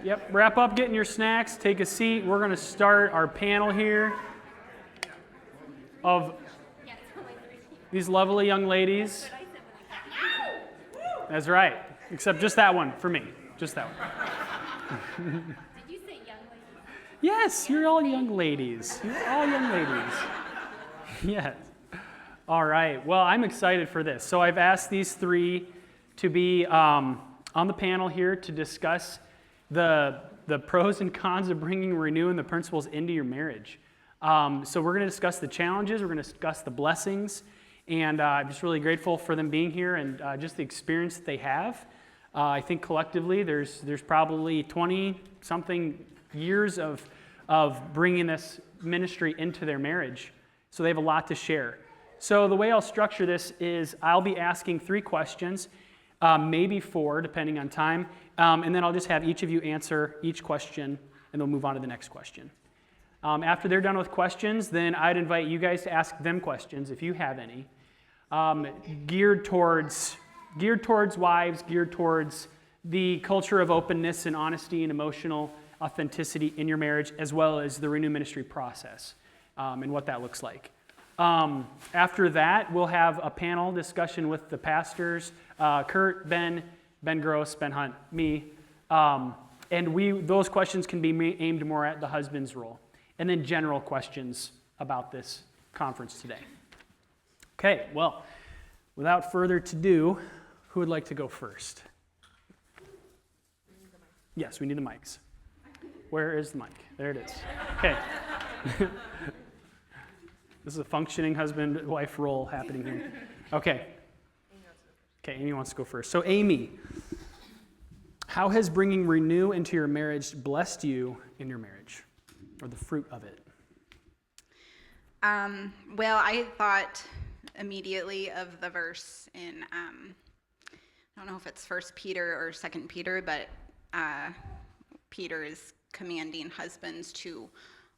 Yep, wrap up getting your snacks, take a seat. We're going to start our panel here of these lovely young ladies. That's right, except just that one for me, just that one. Did you say young ladies? Yes, you're all young ladies. You're all young ladies. Yes. All right, well, I'm excited for this. So I've asked these three to be on the panel here to discuss the pros and cons of bringing Renew and the principles into your marriage. So we're going to discuss the challenges, we're going to discuss the blessings, and I'm just really grateful for them being here and just the experience that they have. I think collectively there's probably 20-something years of bringing this ministry into their marriage. So they have a lot to share. So the way I'll structure this is I'll be asking 3 questions, maybe 4, depending on time, and then I'll just have each of you answer each question, and they'll move on to the next question. After they're done with questions, then I'd invite you guys to ask them questions, if you have any, geared towards wives, geared towards the culture of openness and honesty and emotional authenticity in your marriage, as well as the Renew Ministry process and what that looks like. After that, we'll have a panel discussion with the pastors, Kurt, Ben Gross, Ben Hunt, me, and those questions can be aimed more at the husband's role, and then general questions about this conference today. Okay, well, without further ado, who would like to go first? Yes, we need the mics. Where is the mic? There it is. Okay. This is a functioning husband-wife role happening here. Okay. Okay, Amy wants to go first. So Amy, how has bringing Renew into your marriage blessed you in your marriage, or the fruit of it? Well, I thought immediately of the verse in, I don't know if it's 1 Peter or 2 Peter, but Peter is commanding husbands to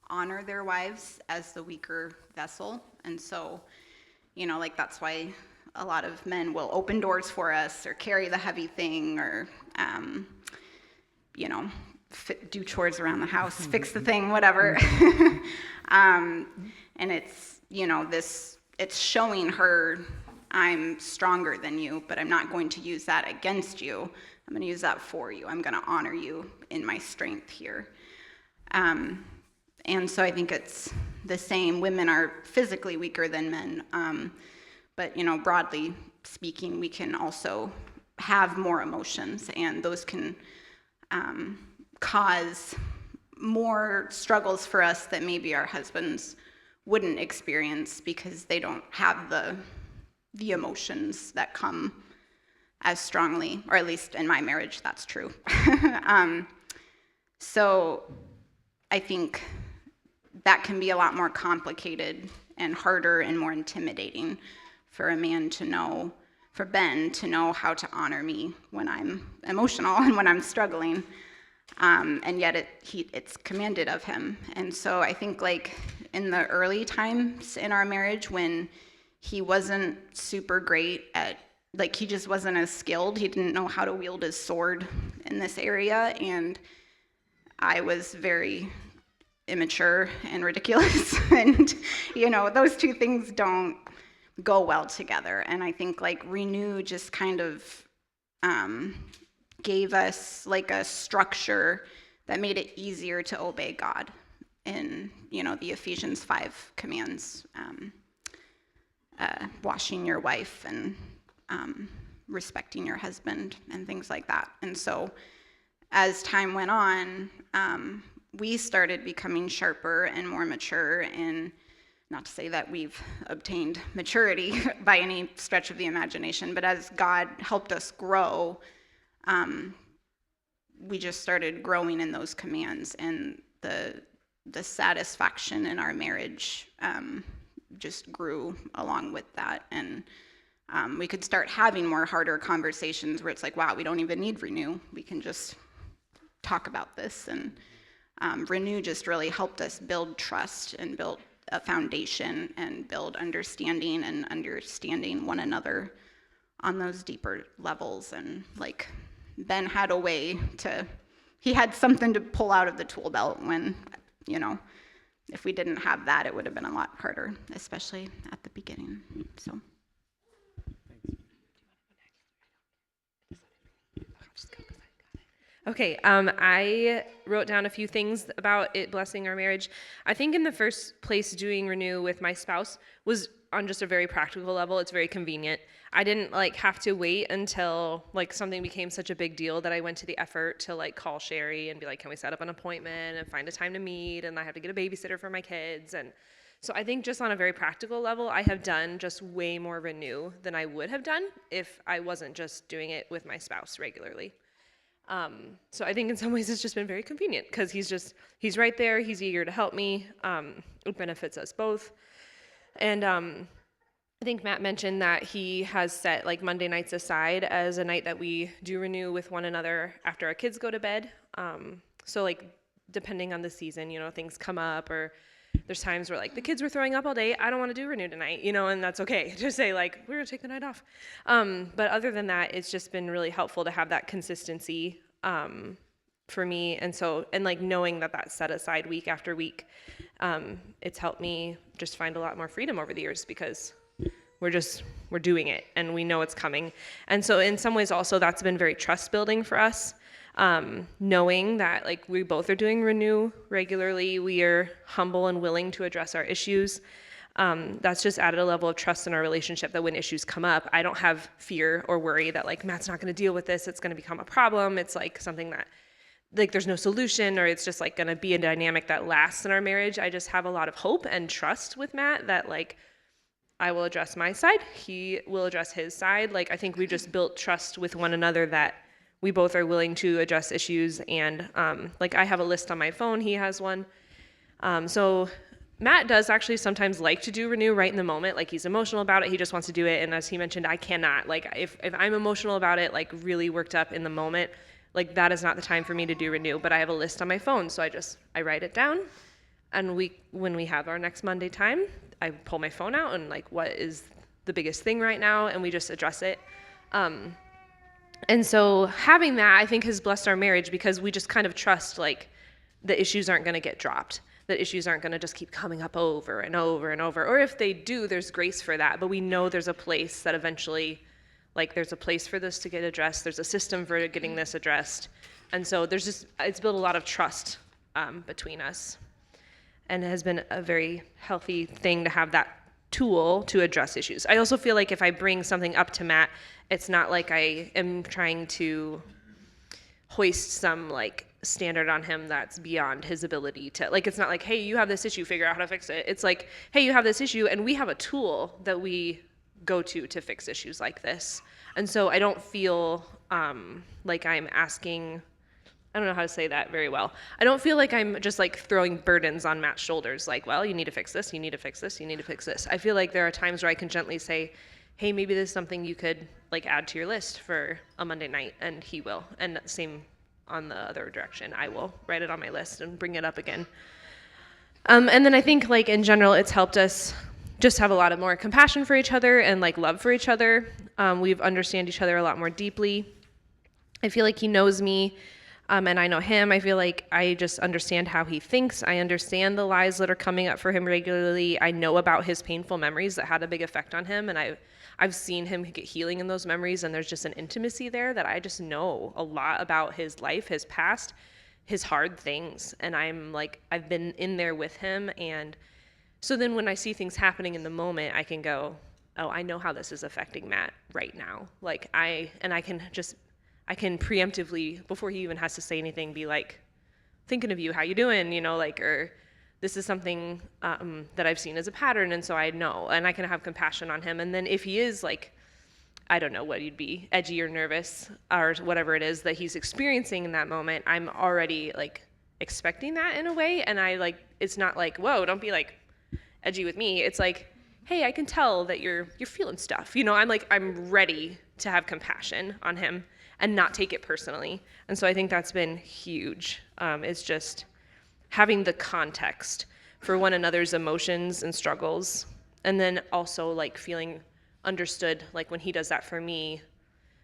honor their wives as the weaker vessel. And so, like that's why a lot of men will open doors for us or carry the heavy thing or, do chores around the house, fix the thing, whatever. And it's, it's showing her I'm stronger than you, but I'm not going to use that against you. I'm going to use that for you. I'm going to honor you in my strength here. And so I think it's the same. Women are physically weaker than men, but broadly speaking, we can also have more emotions, and those can cause more struggles for us that maybe our husbands wouldn't experience because they don't have the emotions that come as strongly, or at least in my marriage, that's true. So I think that can be a lot more complicated and harder and more intimidating for a man to know, for Ben to know how to honor me when I'm emotional and when I'm struggling. And yet it's commanded of him. And so I think like in the early times in our marriage when he wasn't super great at, like he just wasn't as skilled, he didn't know how to wield his sword in this area, and I was very immature and ridiculous, and those two things don't go well together. And I think like Renew just kind of gave us like a structure that made it easier to obey God in the Ephesians 5 commands, washing your wife and respecting your husband and things like that. And so as time went on, we started becoming sharper and more mature, and not to say that we've obtained maturity by any stretch of the imagination, but as God helped us grow, we just started growing in those commands, and the satisfaction in our marriage just grew along with that. And we could start having more harder conversations where it's like, wow, we don't even need Renew. We can just talk about this. And Renew just really helped us build trust and build a foundation and build understanding and understanding one another on those deeper levels. And like Ben had a way to he had something to pull out of the tool belt when, you know, if we didn't have that, it would have been a lot harder, especially at the beginning. So. Okay, I wrote down a few things about it blessing our marriage. I think in the first place, doing Renew with my spouse was on just a very practical level. It's very convenient. I didn't like have to wait until like something became such a big deal that I went to the effort to like call Sherry and be like, can we set up an appointment and find a time to meet? And I have to get a babysitter for my kids. And so I think just on a very practical level, I have done just way more Renew than I would have done if I wasn't just doing it with my spouse regularly. So I think in some ways it's just been very convenient because he's right there. He's eager to help me. It benefits us both. And I think Matt mentioned that he has set like Monday nights aside as a night that we do Renew with one another after our kids go to bed. So like depending on the season, you know, things come up or there's times where like the kids were throwing up all day. I don't want to do Renew tonight, you know, and that's okay. Just say like, we're gonna take the night off. But other than that, it's just been really helpful to have that consistency for me. And so, and like knowing that that's set aside week after week, it's helped me just find a lot more freedom over the years because we're doing it and we know it's coming. And so in some ways also that's been very trust building for us. Knowing that like we both are doing Renew regularly, we are humble and willing to address our issues. That's just added a level of trust in our relationship that when issues come up, I don't have fear or worry that like Matt's not going to deal with this. It's going to become a problem. It's like something that like there's no solution or it's just like going to be a dynamic that lasts in our marriage. I just have a lot of hope and trust with Matt that like I will address my side. He will address his side. Like I think we just built trust with one another that we both are willing to address issues. And like I have a list on my phone, he has one. So Matt does actually sometimes like to do Renew right in the moment. Like he's emotional about it. He just wants to do it. And as he mentioned, I cannot. Like if I'm emotional about it, like really worked up in the moment, like that is not the time for me to do Renew. But I have a list on my phone. So I write it down. And when we have our next Monday time, I pull my phone out and like, what is the biggest thing right now? And we just address it. And so having that, I think, has blessed our marriage because we just kind of trust, like, the issues aren't going to get dropped. The issues aren't going to just keep coming up over and over and over. Or if they do, there's grace for that. But we know there's a place that eventually, like, there's a place for this to get addressed. There's a system for getting this addressed. And so it's built a lot of trust between us. And it has been a very healthy thing to have that tool to address issues. I also feel like if I bring something up to Matt, it's not like I am trying to hoist some like standard on him that's beyond his ability to, like, it's not like, hey, you have this issue, figure out how to fix it. It's like, hey, you have this issue and we have a tool that we go to fix issues like this. And so I don't feel like I'm asking, I don't know how to say that very well. I don't feel like I'm just like throwing burdens on Matt's shoulders, like, well, you need to fix this, you need to fix this, you need to fix this. I feel like there are times where I can gently say, hey, maybe this is something you could like add to your list for a Monday night, and he will. And same on the other direction, I will write it on my list and bring it up again. And then I think like in general, it's helped us just have a lot of more compassion for each other and like love for each other. We've understand each other a lot more deeply. I feel like he knows me. And I know him. I feel like I just understand how he thinks. I understand the lies that are coming up for him regularly. I know about his painful memories that had a big effect on him. And I've seen him get healing in those memories. And there's just an intimacy there that I just know a lot about his life, his past, his hard things. And I've been in there with him. And so then when I see things happening in the moment, I can go, oh, I know how this is affecting Matt right now. Like I can preemptively, before he even has to say anything, be like, thinking of you, how you doing, you know, like, or this is something that I've seen as a pattern, and so I know, and I can have compassion on him. And then if he is like, I don't know what he'd be, edgy or nervous, or whatever it is that he's experiencing in that moment, I'm already like expecting that in a way, and it's not like, whoa, don't be like edgy with me. It's like, hey, I can tell that you're feeling stuff, you know. I'm ready to have compassion on him and not take it personally. And so I think that's been huge. It's just having the context for one another's emotions and struggles. And then also like feeling understood, like when he does that for me,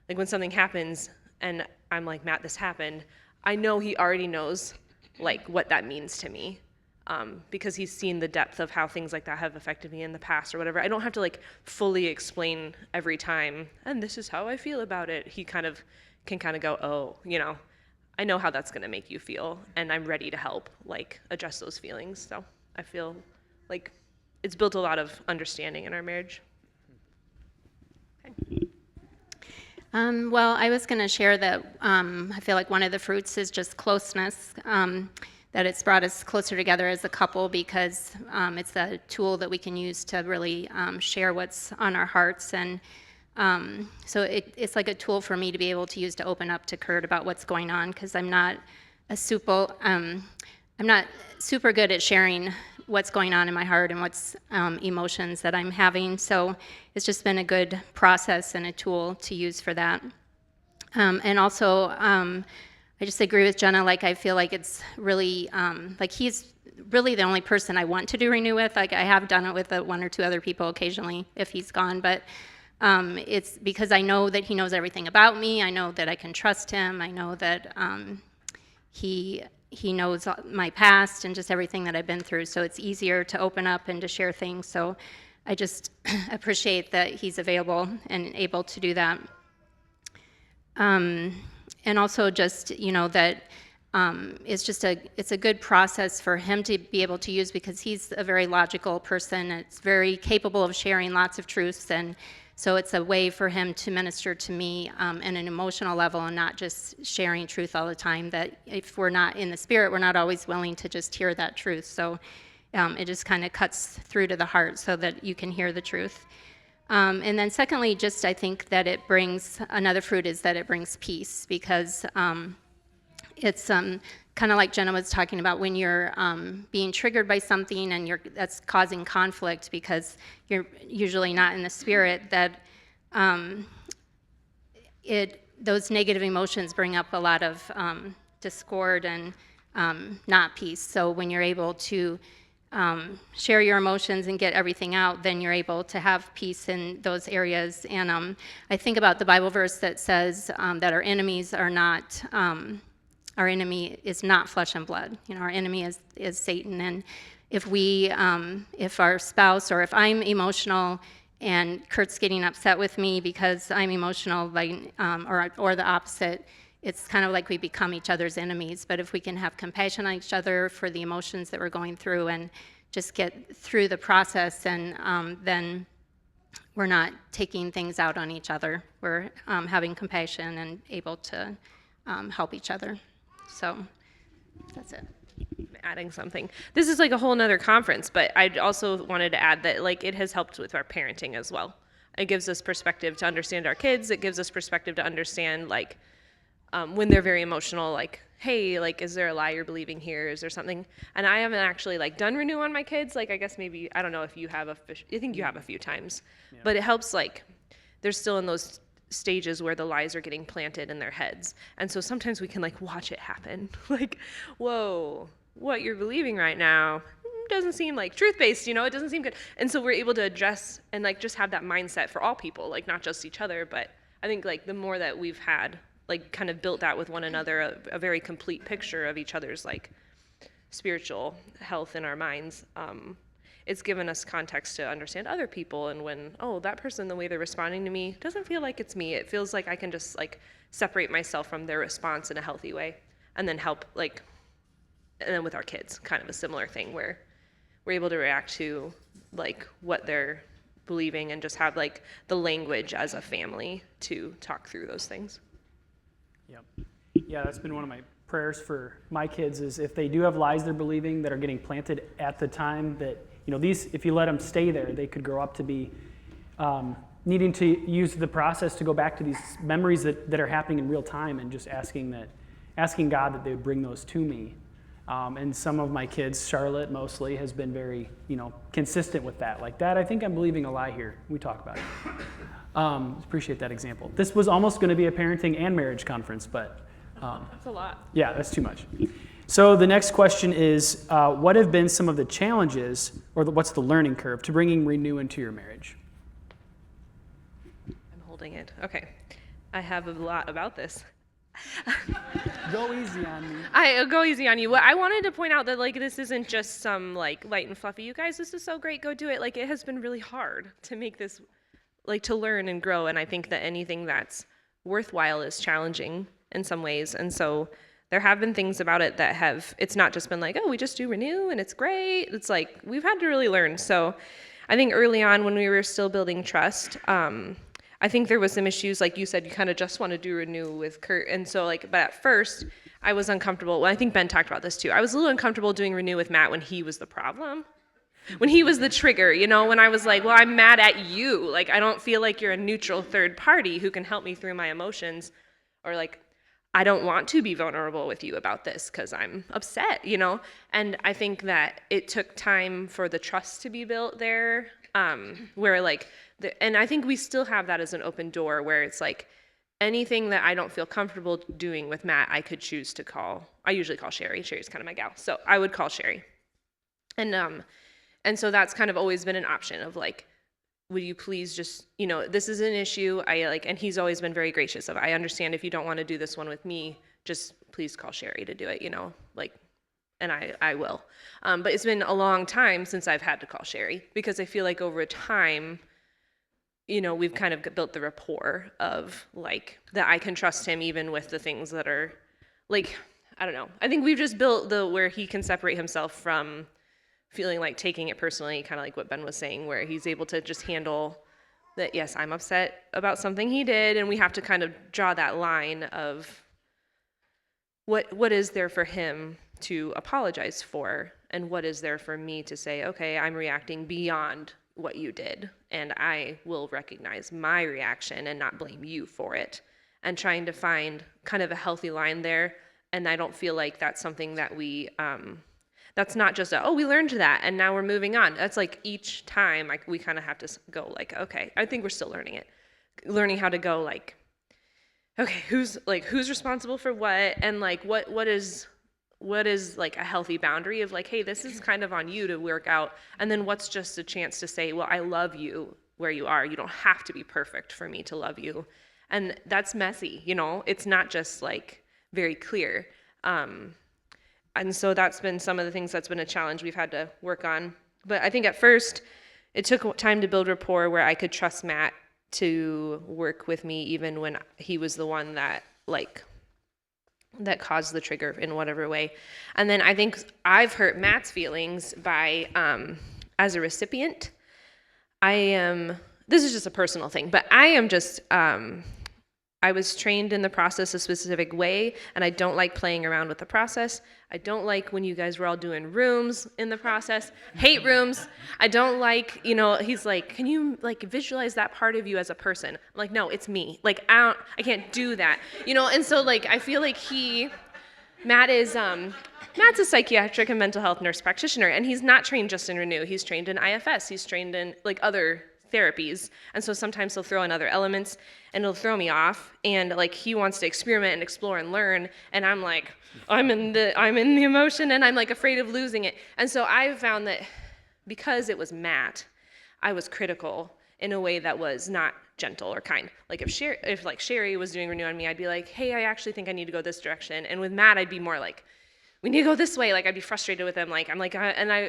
like when something happens and I'm like, Matt, this happened, I know he already knows like what that means to me. Because he's seen the depth of how things like that have affected me in the past or whatever. I don't have to like fully explain every time, and this is how I feel about it. He kind of can kind of go, oh, I know how that's going to make you feel, and I'm ready to help like address those feelings. So I feel like it's built a lot of understanding in our marriage. Okay. Well, I was going to share that I feel like one of the fruits is just closeness, that it's brought us closer together as a couple because it's a tool that we can use to really share what's on our hearts. And so it's like a tool for me to be able to use to open up to Kurt about what's going on because I'm not super good at sharing what's going on in my heart and what's emotions that I'm having. So it's just been a good process and a tool to use for that. And also, I just agree with Jenna. Like, I feel like it's really, like he's really the only person I want to do Renew with. Like, I have done it with one or two other people occasionally if he's gone, but it's because I know that he knows everything about me. I know that I can trust him. I know that he knows my past and just everything that I've been through. So it's easier to open up and to share things. So I just appreciate that he's available and able to do that. And also just, that it's a good process for him to be able to use because he's a very logical person. It's very capable of sharing lots of truths. And so it's a way for him to minister to me on an emotional level and not just sharing truth all the time, that if we're not in the spirit, we're not always willing to just hear that truth. So it just kind of cuts through to the heart so that you can hear the truth. And then secondly, just I think that it brings, another fruit is that it brings peace because it's kind of like Jenna was talking about when you're being triggered by something and that's causing conflict because you're usually not in the spirit, that those negative emotions bring up a lot of discord and not peace. So when you're able to share your emotions and get everything out, then you're able to have peace in those areas. And I think about the Bible verse that says that our enemies are not, our enemy is not flesh and blood. Our enemy is Satan. And if our spouse or if I'm emotional and Kurt's getting upset with me because I'm emotional, or the opposite, it's kind of like we become each other's enemies. But if we can have compassion on each other for the emotions that we're going through and just get through the process, and then we're not taking things out on each other. We're having compassion and able to help each other. So that's it. Adding something. This is like a whole nother conference, but I also wanted to add that like it has helped with our parenting as well. It gives us perspective to understand our kids. It gives us perspective to understand like when they're very emotional, like, hey, like, is there a lie you're believing here? Is there something? And I haven't actually like done Renew on my kids. Like, I guess maybe, I don't know if you have I think you have a few times, but it helps like, they're still in those stages where the lies are getting planted in their heads. And so sometimes we can like watch it happen. Like, whoa, what you're believing right now doesn't seem like truth-based, it doesn't seem good. And so we're able to address and like just have that mindset for all people, like not just each other, but I think like the more that we've had, like kind of built that with one another, a very complete picture of each other's like spiritual health in our minds, it's given us context to understand other people. And when, that person, the way they're responding to me doesn't feel like it's me. It feels like I can just like separate myself from their response in a healthy way and then help like, and then with our kids, kind of a similar thing where we're able to react to like what they're believing and just have like the language as a family to talk through those things. Yep. Yeah, that's been one of my prayers for my kids is if they do have lies they're believing that are getting planted at the time that, these, if you let them stay there, they could grow up to be needing to use the process to go back to these memories that are happening in real time and just asking God that they would bring those to me. And some of my kids, Charlotte mostly, has been very, consistent with that. Like, Dad, I think I'm believing a lie here. We talk about it. Appreciate that example. This was almost going to be a parenting and marriage conference, but That's a lot. Yeah, that's too much. So the next question is, what have been some of the challenges, or what's the learning curve to bringing Renew into your marriage? I'm holding it. Okay. I have a lot about this. Go easy on me. I go easy on you. Well, I wanted to point out that like this isn't just some like light and fluffy. You guys, this is so great. Go do it. Like it has been really hard to make this, like to learn and grow. And I think that anything that's worthwhile is challenging in some ways. And so there have been things about it that have. It's not just been like, oh, we just do renew and it's great. It's like we've had to really learn. So I think early on when we were still building trust. I think there was some issues, like you said, you kind of just want to do renew with Kurt. And so like, but at first I was uncomfortable. Well, I think Ben talked about this too. I was a little uncomfortable doing renew with Matt when he was the problem, when he was the trigger, you know, when I was like, well, I'm mad at you. Like, I don't feel like you're a neutral third party who can help me through my emotions, or like, I don't want to be vulnerable with you about this because I'm upset, you know? And I think that it took time for the trust to be built there, where like, and I think we still have that as an open door where it's like anything that I don't feel comfortable doing with Matt, I could choose to call. I usually call Sherry. Sherry's kind of my gal. So I would call Sherry. And so that's kind of always been an option of like, would you please just, you know, this is an issue. I like, and he's always been very gracious of, I understand if you don't want to do this one with me, just please call Sherry to do it, you know, like, and I will. But it's been a long time since I've had to call Sherry because I feel like over time, you know, we've kind of built the rapport of like that I can trust him even with the things that are like, I don't know. I think we've just built the where he can separate himself from feeling like taking it personally, kind of like what Ben was saying, where he's able to just handle that, yes, I'm upset about something he did, and we have to kind of draw that line of what is there for him to apologize for, and what is there for me to say, okay, I'm reacting beyond what you did, and I will recognize my reaction and not blame you for it, and trying to find kind of a healthy line there. And I don't feel like that's something that we, that's not just a, oh, we learned that and now we're moving on. That's like each time like we kind of have to go like, okay, I think we're still learning it. Learning how to go like, okay, who's responsible for what, and like what is like a healthy boundary of like, hey, this is kind of on you to work out, and then what's just a chance to say, well, I love you where you are. You don't have to be perfect for me to love you. And that's messy, you know? It's not just like very clear. And so that's been some of the things that's been a challenge we've had to work on. But I think at first, it took time to build rapport where I could trust Matt to work with me even when he was the one that that caused the trigger in whatever way. And then I think I've hurt Matt's feelings by, as a recipient, this is just a personal thing, but I am just, I was trained in the process a specific way, and I don't like playing around with the process. I don't like when you guys were all doing rooms in the process. Hate rooms. I don't like, you know, he's like, can you like visualize that part of you as a person? I'm like, no, it's me. Like, I can't do that. You know, and so like, I feel like Matt's a psychiatric and mental health nurse practitioner, and he's not trained just in Renew. He's trained in IFS. He's trained in like other therapies, and so sometimes he'll throw in other elements and it'll throw me off, and like he wants to experiment and explore and learn, and I'm like, I'm in the emotion, and I'm like afraid of losing it. And so I found that because it was Matt, I was critical in a way that was not gentle or kind. Like if Sherry was doing Renew on me, I'd be like, hey, I actually think I need to go this direction. And with Matt, I'd be more like, we need to go this way. Like I'd be frustrated with him. Like I'm like,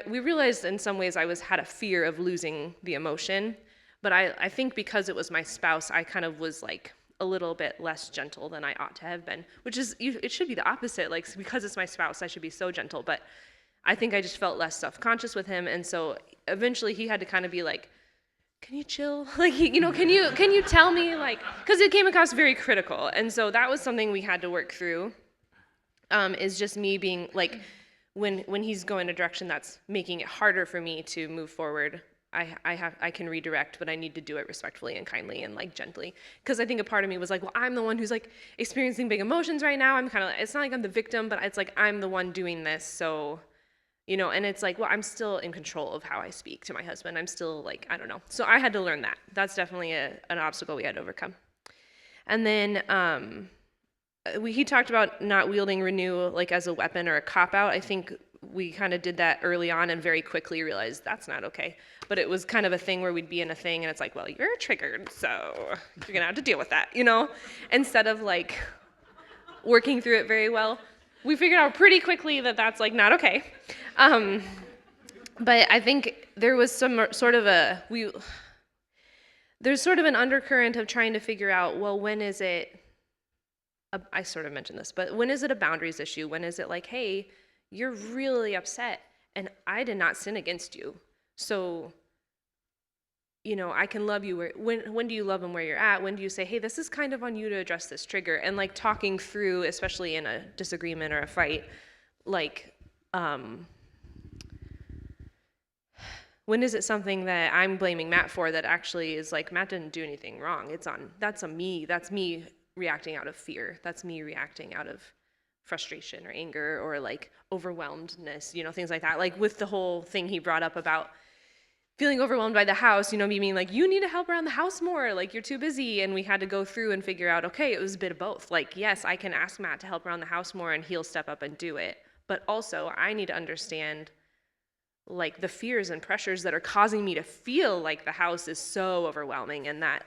we realized in some ways I had a fear of losing the emotion. But I think because it was my spouse, I kind of was like a little bit less gentle than I ought to have been, which is, it should be the opposite. Like because it's my spouse, I should be so gentle. But I think I just felt less self-conscious with him. And so eventually he had to kind of be like, can you chill? Like, you know, can you tell me, like, because it came across very critical. And so that was something we had to work through, is just me being like, when he's going a direction that's making it harder for me to move forward, I can redirect, but I need to do it respectfully and kindly and like gently. Because I think a part of me was like, well, I'm the one who's like experiencing big emotions right now. I'm kind of, it's not like I'm the victim, but it's like I'm the one doing this. So, you know, and it's like, well, I'm still in control of how I speak to my husband. I'm still like, I don't know. So I had to learn that. That's definitely an obstacle we had to overcome. And then he talked about not wielding Renew like as a weapon or a cop-out. I think we kind of did that early on and very quickly realized that's not okay. But it was kind of a thing where we'd be in a thing and it's like, well, you're triggered, so you're gonna have to deal with that, you know? Instead of like, working through it very well. We figured out pretty quickly that that's like not okay. But I think there was some sort of there's sort of an undercurrent of trying to figure out, well, when is it, I sort of mentioned this, but when is it a boundaries issue? When is it like, hey, you're really upset and I did not sin against you. So, I can love you. When do you love them where you're at? When do you say, hey, this is kind of on you to address this trigger? And like talking through, especially in a disagreement or a fight, like, when is it something that I'm blaming Matt for that actually is like, Matt didn't do anything wrong. That's me reacting out of fear. That's me reacting out of frustration or anger or like overwhelmedness, things like that. Like with the whole thing he brought up about feeling overwhelmed by the house, me being like, you need to help around the house more, like you're too busy. And we had to go through and figure out, okay, it was a bit of both. Like, yes, I can ask Matt to help around the house more and he'll step up and do it. But also I need to understand like the fears and pressures that are causing me to feel like the house is so overwhelming and that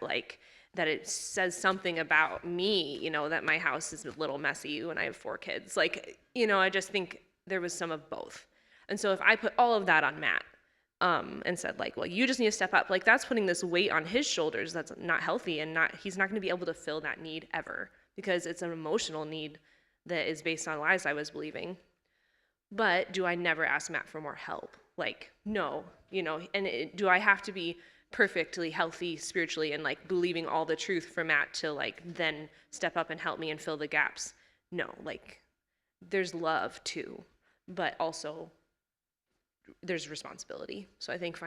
it says something about me, that my house is a little messy when I have 4 kids. Like, I just think there was some of both. And so if I put all of that on Matt, and said like, well, you just need to step up, like that's putting this weight on his shoulders that's not healthy and he's not going to be able to fill that need ever because it's an emotional need that is based on lies I was believing. But do I never ask Matt for more help? Like, no, and do I have to be perfectly healthy spiritually and like believing all the truth for Matt to like then step up and help me and fill the gaps? No, like there's love too, but also there's responsibility. So I think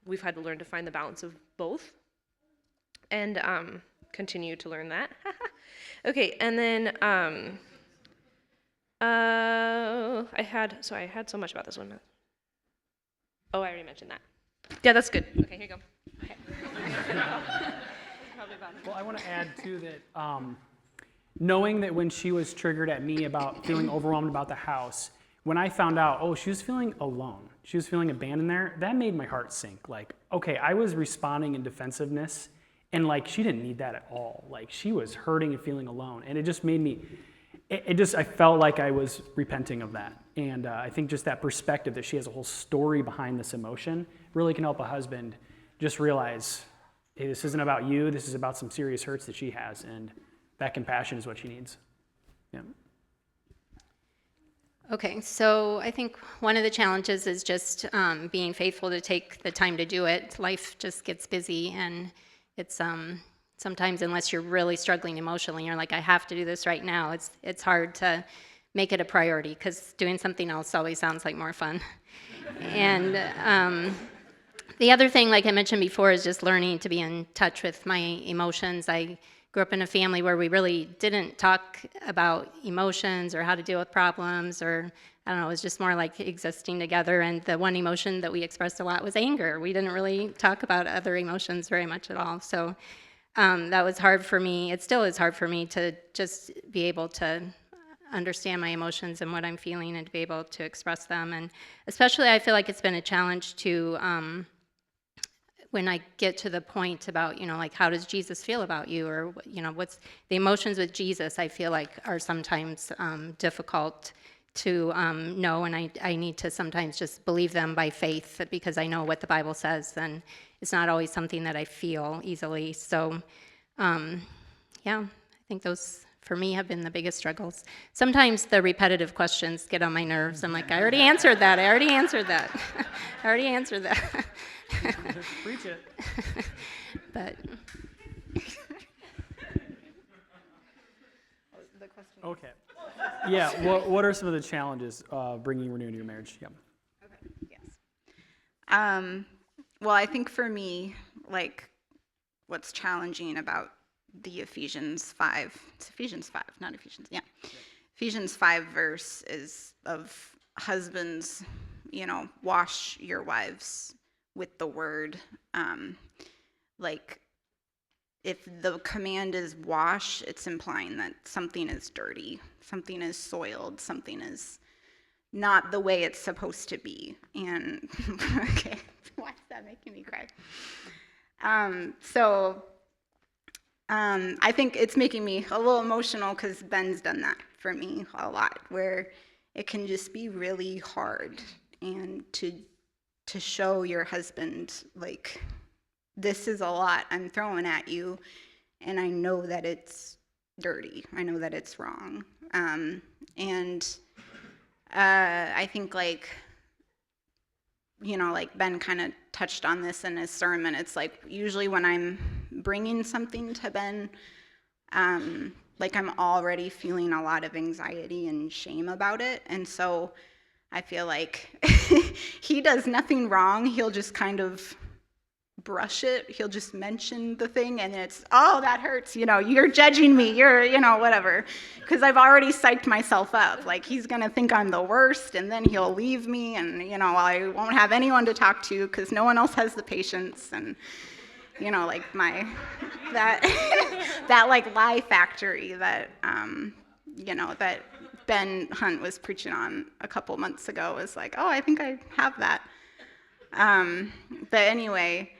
we've had to learn to find the balance of both and continue to learn that. Okay, and then I had so much about this one. Oh, I already mentioned that. Yeah, that's good. Okay, here you go. Okay. Well, I want to add too that knowing that when she was triggered at me about feeling overwhelmed about the house, when I found out, she was feeling alone, she was feeling abandoned there, that made my heart sink. Like, okay, I was responding in defensiveness, and like she didn't need that at all. Like she was hurting and feeling alone, and it just made me, I felt like I was repenting of that. And I think just that perspective that she has a whole story behind this emotion really can help a husband just realize, hey, this isn't about you, this is about some serious hurts that she has, and that compassion is what she needs. Yeah. Okay, so I think one of the challenges is just being faithful to take the time to do it. Life just gets busy, and it's sometimes unless you're really struggling emotionally, you're like, I have to do this right now. It's hard to make it a priority because doing something else always sounds like more fun. And the other thing, like I mentioned before, is just learning to be in touch with my emotions. I grew up in a family where we really didn't talk about emotions or how to deal with problems, or I don't know, it was just more like existing together. And the one emotion that we expressed a lot was anger. We didn't really talk about other emotions very much at all. So that was hard for me. It still is hard for me to just be able to understand my emotions and what I'm feeling and to be able to express them. And especially I feel like it's been a challenge to when I get to the point about, like, how does Jesus feel about you? Or, what's the emotions with Jesus, I feel like are sometimes difficult to know. And I need to sometimes just believe them by faith because I know what the Bible says. And it's not always something that I feel easily. So, I think those, for me, have been the biggest struggles. Sometimes the repetitive questions get on my nerves. I'm like, I already answered that. I already answered that. Preach it. But Okay. Yeah. What are some of the challenges bringing Renew into your marriage? Yeah. Okay. Yes. Well, I think for me, like, what's challenging about the Ephesians 5, it's Ephesians 5, not Ephesians, yeah. Ephesians 5 verse is of husbands, wash your wives with the word. Like, if the command is wash, it's implying that something is dirty, something is soiled, something is not the way it's supposed to be. And, okay, why is that making me cry? I think it's making me a little emotional because Ben's done that for me a lot, where it can just be really hard, and to show your husband, like, this is a lot I'm throwing at you, and I know that it's dirty. I know that it's wrong. I think, like, you know, like Ben kind of touched on this in his sermon. It's like usually when I'm bringing something to Ben, like I'm already feeling a lot of anxiety and shame about it. And so I feel like he does nothing wrong. He'll just kind of brush it. He'll just mention the thing, and it's, oh, that hurts. You know, you're judging me. You're, you know, whatever. Because I've already psyched myself up. Like, he's going to think I'm the worst, and then he'll leave me, and, you know, I won't have anyone to talk to because no one else has the patience. And, you know, like that like lie factory that, you know, that Ben Hunt was preaching on a couple months ago was like, oh, I think I have that. But anyway,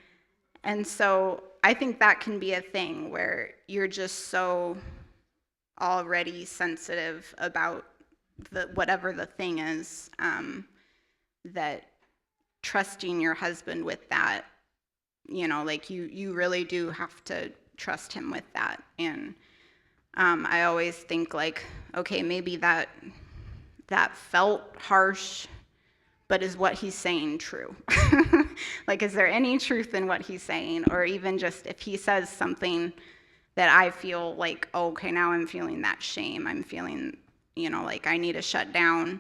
and so I think that can be a thing where you're just so already sensitive about whatever the thing is, that trusting your husband with that, you know, like you really do have to trust him with that. And I always think, like, okay, maybe that felt harsh, but is what he's saying true? Like, is there any truth in what he's saying? Or even just if he says something that I feel like, oh, okay, now I'm feeling that shame. I'm feeling, you know, like I need to shut down.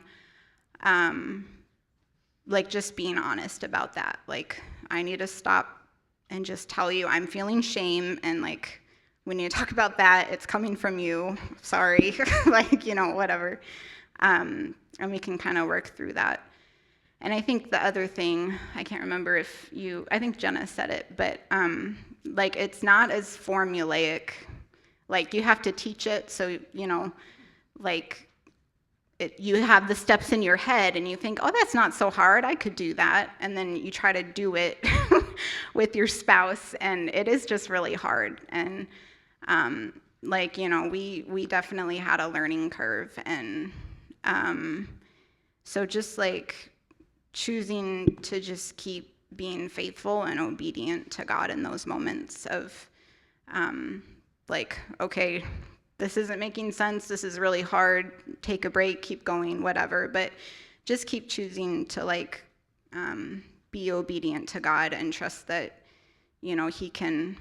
Like, just being honest about that. Like, I need to stop and just tell you I'm feeling shame, and like, we need to talk about that. It's coming from you. Sorry. Like, you know, whatever. And we can kind of work through that. And I think the other thing, I can't remember if I think Jenna said it, but like, it's not as formulaic. Like, you have to teach it, so, you know, like, you have the steps in your head and you think, oh, that's not so hard, I could do that. And then you try to do it with your spouse, and it is just really hard. And like, you know, we definitely had a learning curve. And so just like choosing to just keep being faithful and obedient to God in those moments of like, okay, this isn't making sense, this is really hard, take a break, keep going, whatever, but just keep choosing to like be obedient to God and trust that, you know, he can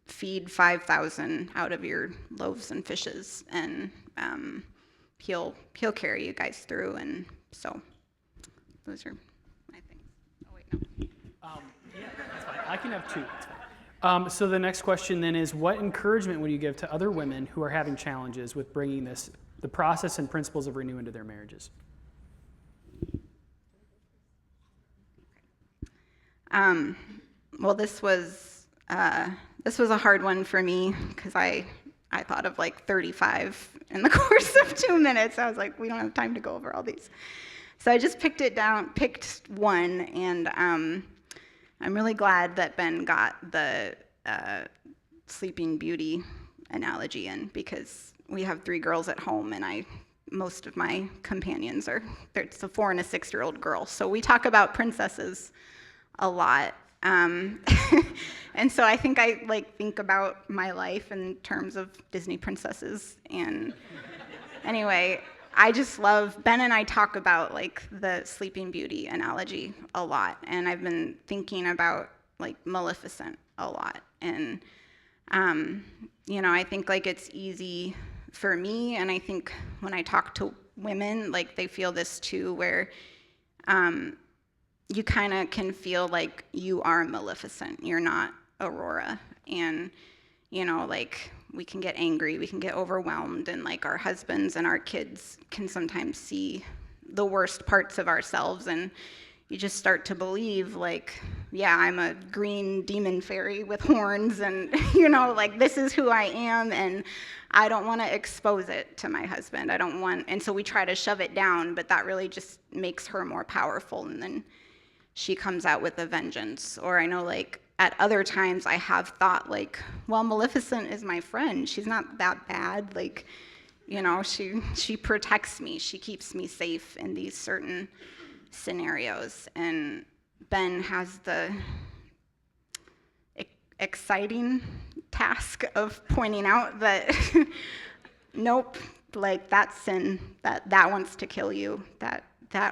feed 5,000 out of your loaves and fishes, and he'll carry you guys through. And so those are my things. Oh wait, no. Yeah, that's fine. I can have two. That's fine. So the next question then is, what encouragement would you give to other women who are having challenges with bringing the process and principles of Renew into their marriages? Well, this was a hard one for me because I thought of like 35 in the course of 2 minutes. I was like, we don't have time to go over all these. So I just picked one, and I'm really glad that Ben got the Sleeping Beauty analogy in, because we have 3 girls at home, and most of my companions it's a 4 and a 6-year-old girl. So we talk about princesses a lot. And so I think I think about my life in terms of Disney princesses. And anyway, I just love, Ben and I talk about like the Sleeping Beauty analogy a lot. And I've been thinking about like Maleficent a lot. And, you know, I think like it's easy for me, and I think when I talk to women, like they feel this too, where you kind of can feel like you are Maleficent, you're not Aurora. And, you know, like we can get angry, we can get overwhelmed, and like our husbands and our kids can sometimes see the worst parts of ourselves, and you just start to believe like, yeah, I'm a green demon fairy with horns, and you know, like this is who I am, and I don't want to expose it to my husband. And so we try to shove it down, but that really just makes her more powerful, and then she comes out with a vengeance. Or I know like at other times I have thought like, well, Maleficent is my friend. She's not that bad. Like, You know, she protects me. She keeps me safe in these certain scenarios. And Ben has the exciting task of pointing out that nope, like that's sin, that wants to kill you, that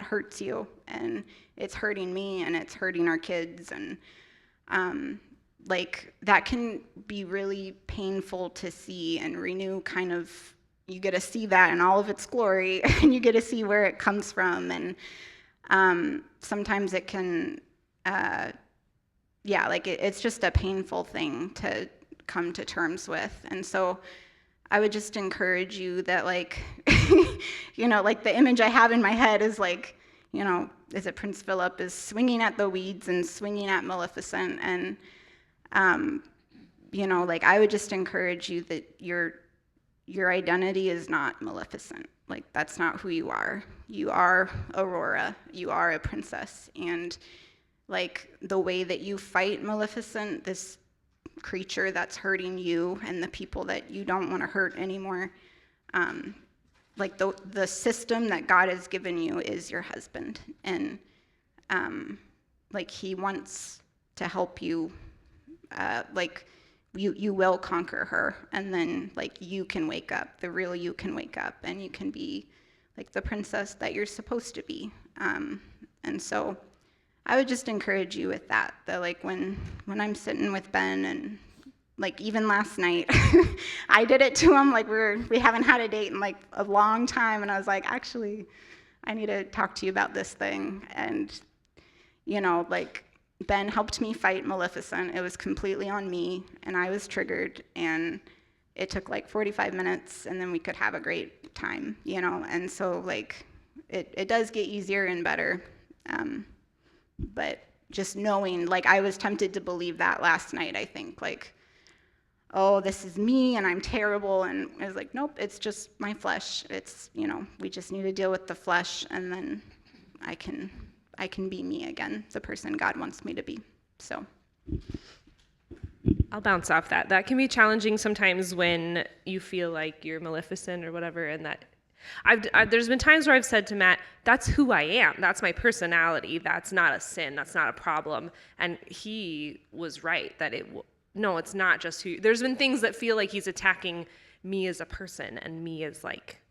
hurts you, and it's hurting me, and it's hurting our kids, and like that can be really painful to see. And Renew kind of, you get to see that in all of its glory, and you get to see where it comes from. And sometimes it can, it's just a painful thing to come to terms with. And so I would just encourage you that, like, you know, like the image I have in my head is like, you know, is it Prince Philip is swinging at the weeds and swinging at Maleficent. And, you know, like I would just encourage you that your identity is not Maleficent. Like, that's not who you are. You are Aurora. You are a princess. And like the way that you fight Maleficent, this creature that's hurting you and the people that you don't want to hurt anymore, like the system that God has given you is your husband. And like he wants to help you, like you will conquer her, and then like you can wake up, the real you can wake up, and you can be like the princess that you're supposed to be. And so I would just encourage you with that like when I'm sitting with Ben, and like even last night, I did it to him, like we haven't had a date in like a long time, and I was like, actually, I need to talk to you about this thing. And, you know, like Ben helped me fight Maleficent. It was completely on me, and I was triggered, and it took like 45 minutes, and then we could have a great time, you know. And so like it does get easier and better. But just knowing, like I was tempted to believe that last night, I think, like, oh, this is me and I'm terrible. And I was like, nope, it's just my flesh. It's, you know, we just need to deal with the flesh, and then I can be me again, the person God wants me to be. So I'll bounce off that. That can be challenging sometimes when you feel like you're Maleficent or whatever, and that there's been times where I've said to Matt, that's who I am. That's my personality. That's not a sin. That's not a problem. And he was right that no, it's not just who. There's been things that feel like he's attacking me as a person, and me as like,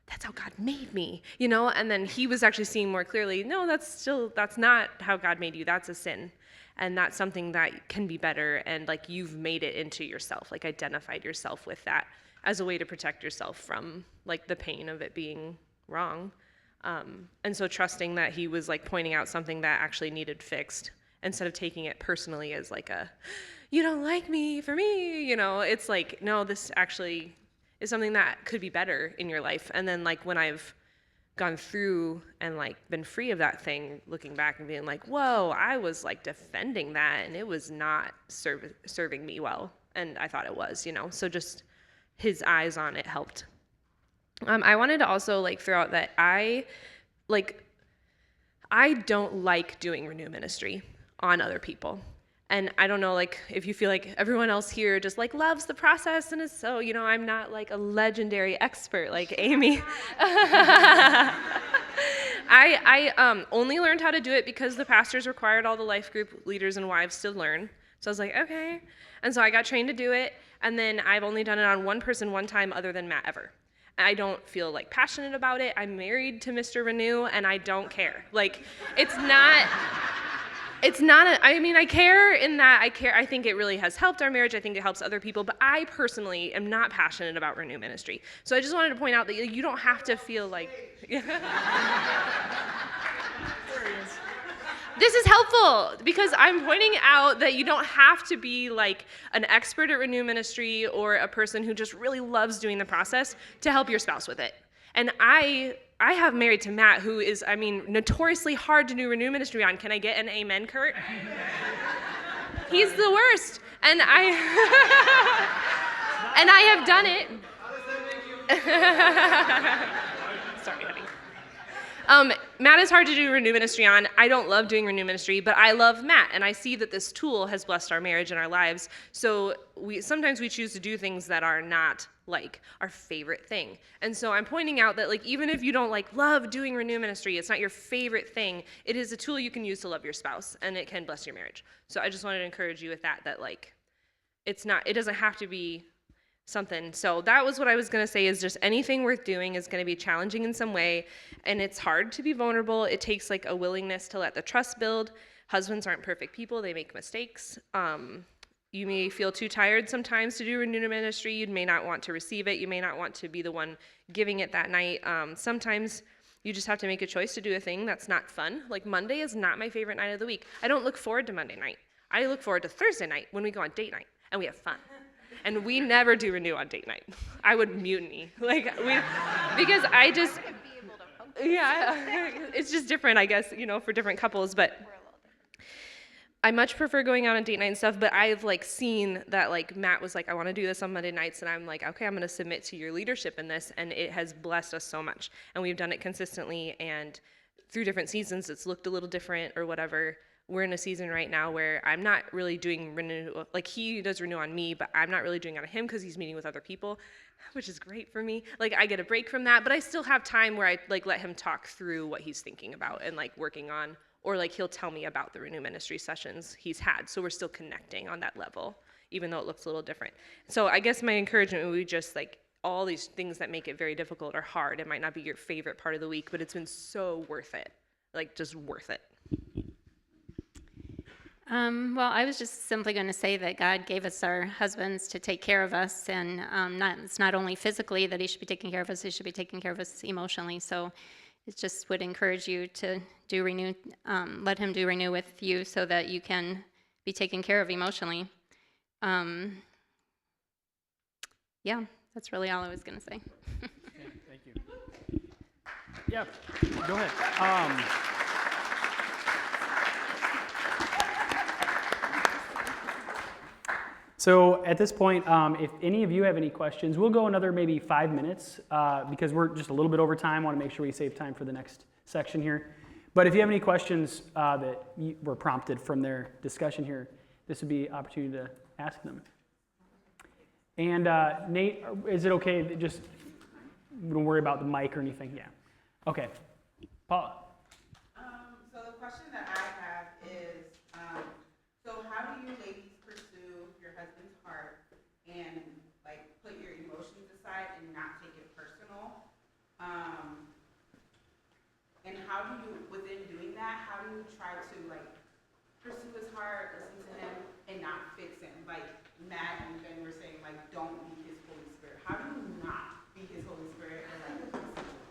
that's how God made me, you know? And then he was actually seeing more clearly, no, that's not how God made you. That's a sin. And that's something that can be better. And like, you've made it into yourself, like identified yourself with that as a way to protect yourself from like the pain of it being wrong. And so trusting that he was like pointing out something that actually needed fixed, instead of taking it personally as like you don't like me for me, you know, it's like, no, this actually is something that could be better in your life. And then like when I've gone through and like been free of that thing, looking back and being like, whoa, I was like defending that, and it was not serving me well. And I thought it was, you know, so just his eyes on it helped. I wanted to also like throw out that I don't like doing Renew ministry on other people. And I don't know, like, if you feel like everyone else here just like loves the process and is so, you know, I'm not like a legendary expert like Amy. I only learned how to do it because the pastors required all the life group leaders and wives to learn. So I was like, okay. And so I got trained to do it. And then I've only done it on one person one time other than Matt ever. I don't feel like passionate about it. I'm married to Mr. Renew, and I don't care. Like, I care in that I think it really has helped our marriage. I think it helps other people, but I personally am not passionate about Renew ministry. So I just wanted to point out that you don't have to feel like, this is helpful because I'm pointing out that you don't have to be like an expert at Renew ministry or a person who just really loves doing the process to help your spouse with it. And I have married to Matt, who is, notoriously hard to do Renew ministry on. Can I get an amen, Kurt? He's the worst. And I have done it. Sorry, honey. Matt is hard to do Renew ministry on. I don't love doing Renew ministry, but I love Matt, and I see that this tool has blessed our marriage and our lives. So sometimes we choose to do things that are not like our favorite thing. And so I'm pointing out that like even if you don't like love doing Renew Ministry, it's not your favorite thing, it is a tool you can use to love your spouse, and it can bless your marriage. So I just wanted to encourage you with that like it doesn't have to be something. So that was what I was going to say, is just anything worth doing is going to be challenging in some way, and it's hard to be vulnerable. It takes like a willingness to let the trust build. Husbands aren't perfect people. They make mistakes. You may feel too tired sometimes to do Renew Ministry. You may not want to receive it. You may not want to be the one giving it that night. Sometimes you just have to make a choice to do a thing that's not fun. Like Monday is not my favorite night of the week. I don't look forward to Monday night. I look forward to Thursday night when we go on date night and we have fun. And we never do Renew on date night. I would mutiny. Because I just, yeah, it's just different, I guess, for different couples. But I much prefer going out on date night and stuff, but I've like seen that like Matt was like, I want to do this on Monday nights, and I'm like, okay, I'm going to submit to your leadership in this, and it has blessed us so much. And we've done it consistently, and through different seasons, it's looked a little different or whatever. We're in a season right now where I'm not really doing Renew, like he does Renew on me, but I'm not really doing it on him because he's meeting with other people, which is great for me. Like I get a break from that, but I still have time where I like let him talk through what he's thinking about and like working on, or like he'll tell me about the Renew Ministry sessions he's had. So we're still connecting on that level, even though it looks a little different. So I guess my encouragement would be just like all these things that make it very difficult or hard. It might not be your favorite part of the week, but it's been so worth it, like just worth it. Well, I was just simply going to say that God gave us our husbands to take care of us, and it's not only physically that he should be taking care of us, he should be taking care of us emotionally. So it just would encourage you to do Renew, let him do Renew with you so that you can be taken care of emotionally. Yeah, that's really all I was going to say. Okay, thank you. Yeah, go ahead. So at this point, if any of you have any questions, we'll go another maybe 5 minutes because we're just a little bit over time. I want to make sure we save time for the next section here. But if you have any questions that were prompted from their discussion here, this would be an opportunity to ask them. And Nate, is it okay that just don't worry about the mic or anything? Yeah. Okay. Paula. So the question that I have is, so how do you ladies pursue your husband's heart and like put your emotions aside and not take it personal? And how do you, within doing that, how do you try to like pursue his heart, listen to him, and not fix him? Like Matt and Ben were saying, like don't be his Holy Spirit. How do you not be his Holy Spirit and like?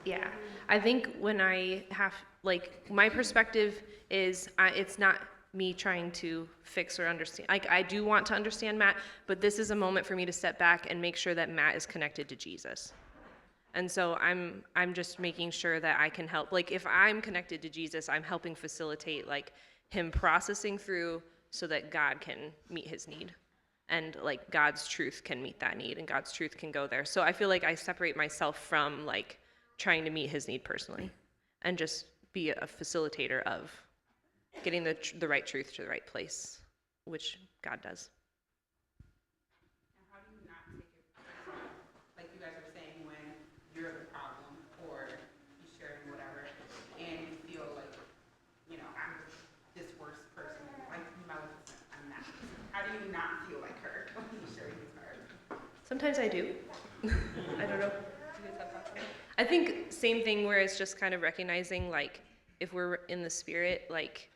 Yeah, I think when I have, like, my perspective is it's not me trying to fix or understand. Like, I do want to understand Matt, but this is a moment for me to step back and make sure that Matt is connected to Jesus. And so I'm just making sure that I can help. Like, if I'm connected to Jesus, I'm helping facilitate, like, him processing through so that God can meet his need. And, like, God's truth can meet that need, and God's truth can go there. So I feel like I separate myself from, like, trying to meet his need personally and just be a facilitator of getting the right truth to the right place, which God does. And how do you not take it personal? Like you guys are saying, when you're the problem or you sharing whatever and you feel like, I'm this worst person, like Maleficent, I'm that person. How do you not feel like her when you share his heart? Sometimes I do. I don't know. I think same thing where it's just kind of recognizing, like, if we're in the spirit, like,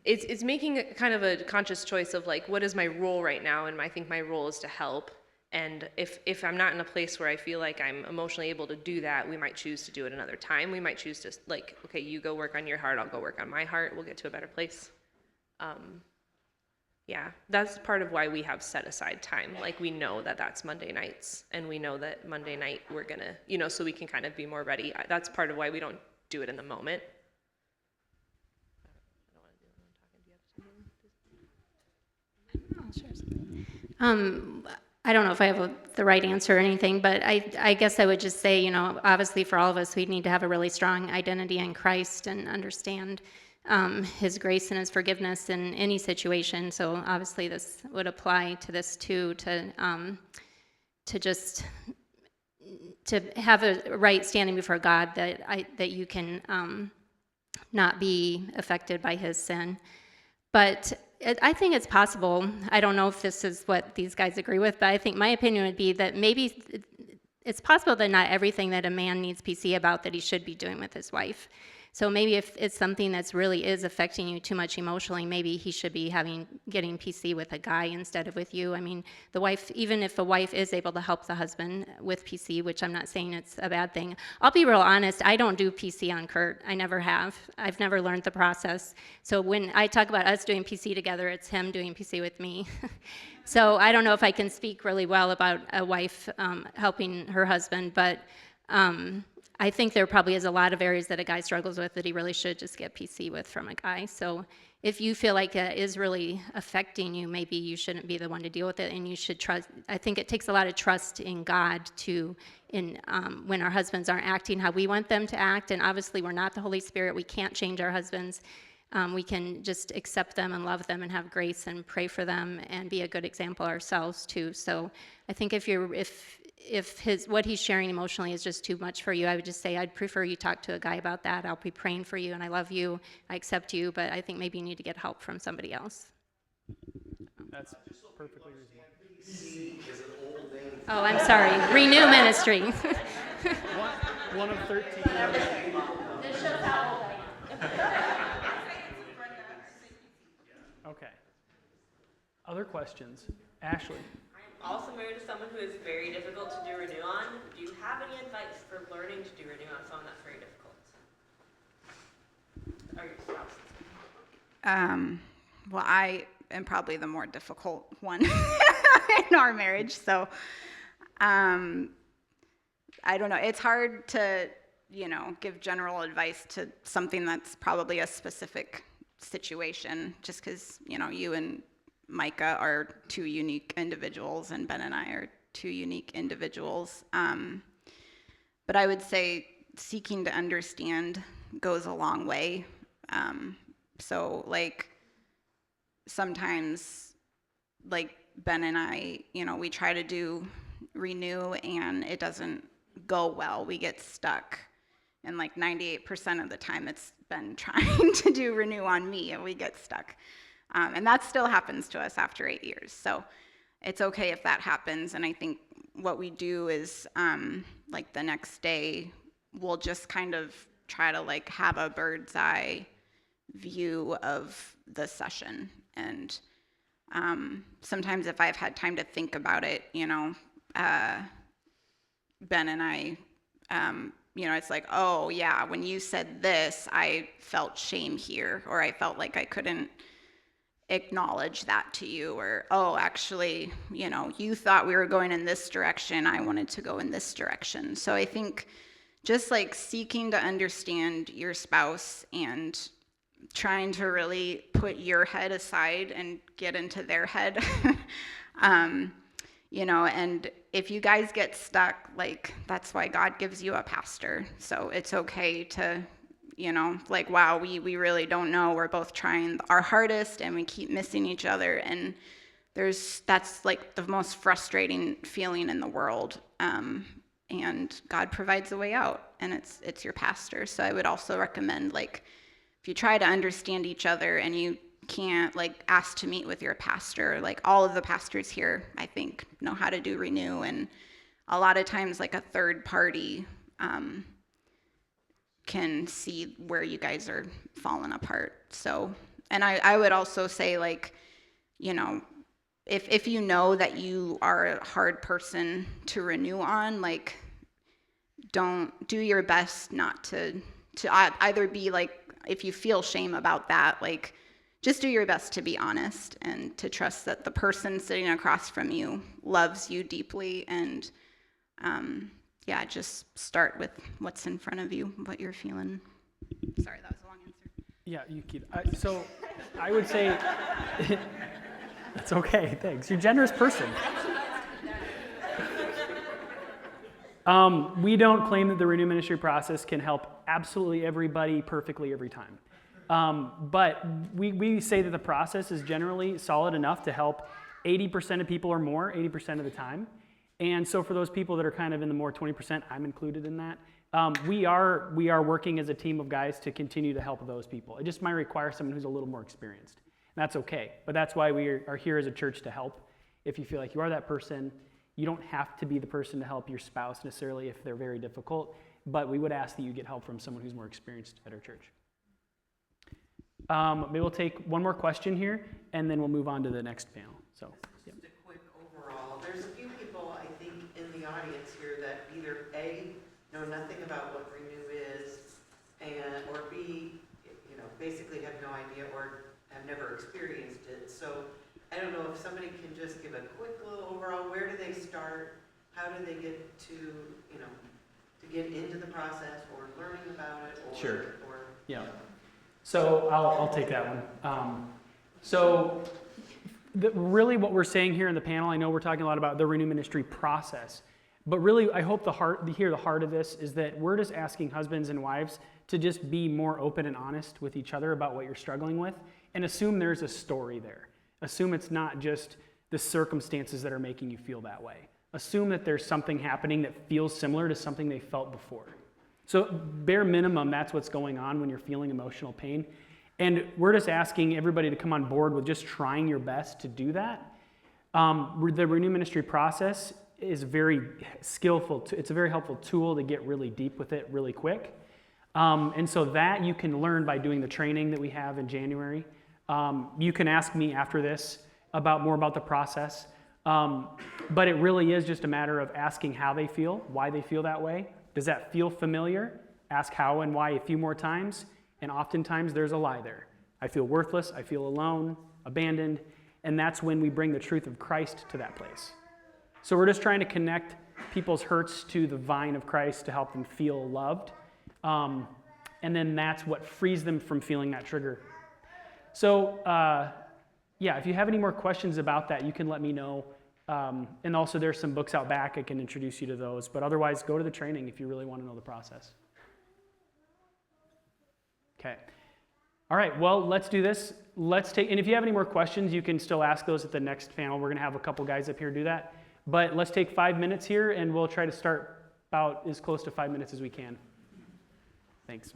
it's making a kind of a conscious choice of, like, what is my role right now? And I think my role is to help. And if I'm not in a place where I feel like I'm emotionally able to do that, we might choose to do it another time. We might choose to, like, okay, you go work on your heart, I'll go work on my heart. We'll get to a better place. Yeah, that's part of why we have set aside time. Like, we know that that's Monday nights, and we know that Monday night we're gonna, so we can kind of be more ready. That's part of why we don't do it in the moment. I don't know if I have the right answer or anything, but I guess I would just say, obviously for all of us, we need to have a really strong identity in Christ and understand his grace and his forgiveness in any situation. So obviously this would apply to this too, to just to have a right standing before God, that you can not be affected by his sin. But I think it's possible. I don't know if this is what these guys agree with, but I think my opinion would be that maybe it's possible that not everything that a man needs PC about that he should be doing with his wife. So maybe if it's something that's really is affecting you too much emotionally, maybe he should be getting PC with a guy instead of with you. I mean, the wife, even if a wife is able to help the husband with PC, which I'm not saying it's a bad thing. I'll be real honest, I don't do PC on Kurt. I never have. I've never learned the process. So when I talk about us doing PC together, it's him doing PC with me. So I don't know if I can speak really well about a wife helping her husband, but I think there probably is a lot of areas that a guy struggles with that he really should just get PC with from a guy. So if you feel like it is really affecting you, maybe you shouldn't be the one to deal with it, and you should trust. I think it takes a lot of trust in God when our husbands aren't acting how we want them to act, and obviously we're not the Holy Spirit. We can't change our husbands. We can just accept them and love them and have grace and pray for them and be a good example ourselves too. So I think if what he's sharing emotionally is just too much for you, I would just say I'd prefer you talk to a guy about that. I'll be praying for you, and I love you, I accept you, but I think maybe you need to get help from somebody else. That's perfectly reasonable. Oh, I'm sorry. Renew Ministry. One of 13. This shows how old I am. Okay. Other questions? Ashley. I'm also married to someone who is very difficult to do renew on. Do you have any advice for learning to do renew on someone that's very difficult? Or your spouse? Well, I am probably the more difficult one in our marriage, so I don't know. It's hard to, give general advice to something that's probably a specific situation, just because, you and Micah are two unique individuals, and Ben and I are two unique individuals. But I would say seeking to understand goes a long way. So, sometimes, Ben and I, we try to do renew, and it doesn't go well. We get stuck. And 98% of the time, it's Ben trying to do renew on me, and we get stuck. And that still happens to us after 8 years. So it's okay if that happens. And I think what we do is, the next day, we'll just kind of try to have a bird's eye view of the session. And sometimes if I've had time to think about it, Ben and I, it's oh yeah, when you said this, I felt shame here, or I felt like I couldn't acknowledge that to you, or oh, actually, you thought we were going in this direction, I wanted to go in this direction. So I think just seeking to understand your spouse and trying to really put your head aside and get into their head. And if you guys get stuck, that's why God gives you a pastor. So it's okay to, wow, we really don't know. We're both trying our hardest, and we keep missing each other. And that's the most frustrating feeling in the world. And God provides a way out, and it's your pastor. So I would also recommend, if you try to understand each other and you can't ask to meet with your pastor, all of the pastors here, I think, know how to do renew, and a lot of times a third party can see where you guys are falling apart. So, and I would also say if you know that you are a hard person to renew on, don't do your best not to either be if you feel shame about that, just do your best to be honest and to trust that the person sitting across from you loves you deeply. And just start with what's in front of you, what you're feeling. Sorry, that was a long answer. Yeah, you keep. So I would say that's okay. Thanks. You're a generous person. We don't claim that the Renew Ministry process can help absolutely everybody perfectly every time. But we say that the process is generally solid enough to help 80% of people or more, 80% of the time. And so for those people that are kind of in the more 20%, I'm included in that. We are working as a team of guys to continue to help those people. It just might require someone who's a little more experienced. And that's okay. But that's why we are here as a church to help. If you feel like you are that person, you don't have to be the person to help your spouse necessarily if they're very difficult. But we would ask that you get help from someone who's more experienced at our church. Maybe we'll take one more question here, and then we'll move on to the next panel. So, yeah. Just a quick overall. There's a few people, I think, in the audience here that either A, know nothing about what Renew is, and or B, basically have no idea or have never experienced it. So I don't know if somebody can just give a quick little overall. Where do they start? How do they get to get into the process or learning about it? Or, Sure. Or Yeah. So I'll take that one. Really what we're saying here in the panel, I know we're talking a lot about the Renew Ministry process, but really I hope the heart of this is that we're just asking husbands and wives to just be more open and honest with each other about what you're struggling with and assume there's a story there. Assume it's not just the circumstances that are making you feel that way. Assume that there's something happening that feels similar to something they felt before. So bare minimum, that's what's going on when you're feeling emotional pain. And we're just asking everybody to come on board with just trying your best to do that. The Renew Ministry process is very skillful. It's a very helpful tool to get really deep with it really quick. And so that you can learn by doing the training that we have in January. You can ask me after this more about the process. But it really is just a matter of asking how they feel, why they feel that way. Does that feel familiar? Ask how and why a few more times. And oftentimes there's a lie there. I feel worthless, I feel alone, abandoned, and that's when we bring the truth of Christ to that place. So we're just trying to connect people's hurts to the vine of Christ to help them feel loved. And then that's what frees them from feeling that trigger. So if you have any more questions about that, you can let me know. And also there's some books out back. I can introduce you to those. But otherwise, go to the training if you really want to know the process. Okay. All right, well, let's do this. And if you have any more questions, you can still ask those at the next panel. We're going to have a couple guys up here do that. But let's take 5 minutes here, and we'll try to start about as close to 5 minutes as we can. Thanks.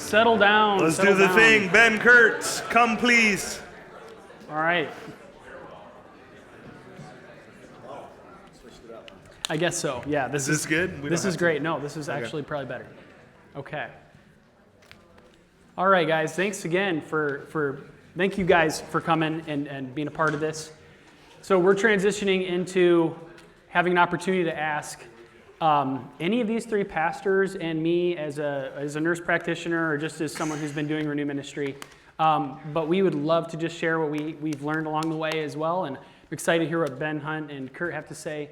Settle down. Let's settle do the down. thing. Ben Kurtz, come please. All right. I guess so. Yeah. Is this good? We This don't is have great. No, this is actually probably better. Okay. All right, guys. Thanks again thank you guys for coming and being a part of this. So we're transitioning into having an opportunity to ask any of these three pastors and me as a nurse practitioner or just as someone who's been doing Renew Ministry. But we would love to just share what we've learned along the way as well. And I'm excited to hear what Ben Hunt and Kurt have to say.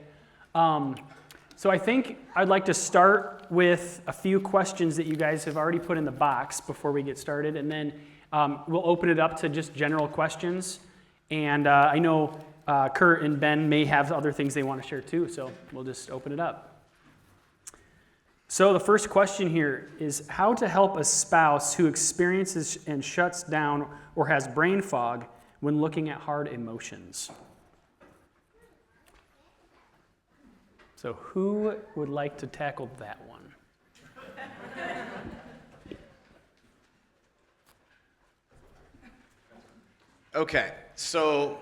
So I think I'd like to start with a few questions that you guys have already put in the box before we get started. And then we'll open it up to just general questions. And I know Kurt and Ben may have other things they want to share too. So we'll just open it up. So the first question here is how to help a spouse who experiences and shuts down or has brain fog when looking at hard emotions. So who would like to tackle that one? Okay, so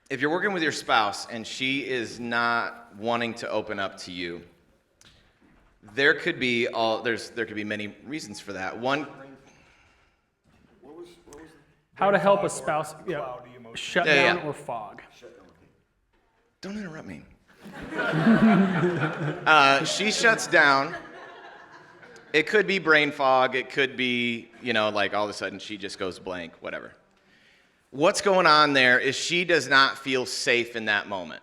if you're working with your spouse and she is not wanting to open up to you, there could be many reasons for that. One, How to help a spouse shut Yeah, down yeah. or fog. don't interrupt me. She shuts down. It could be brain fog. It could be, like all of a sudden she just goes blank, whatever. What's going on there is she does not feel safe in that moment.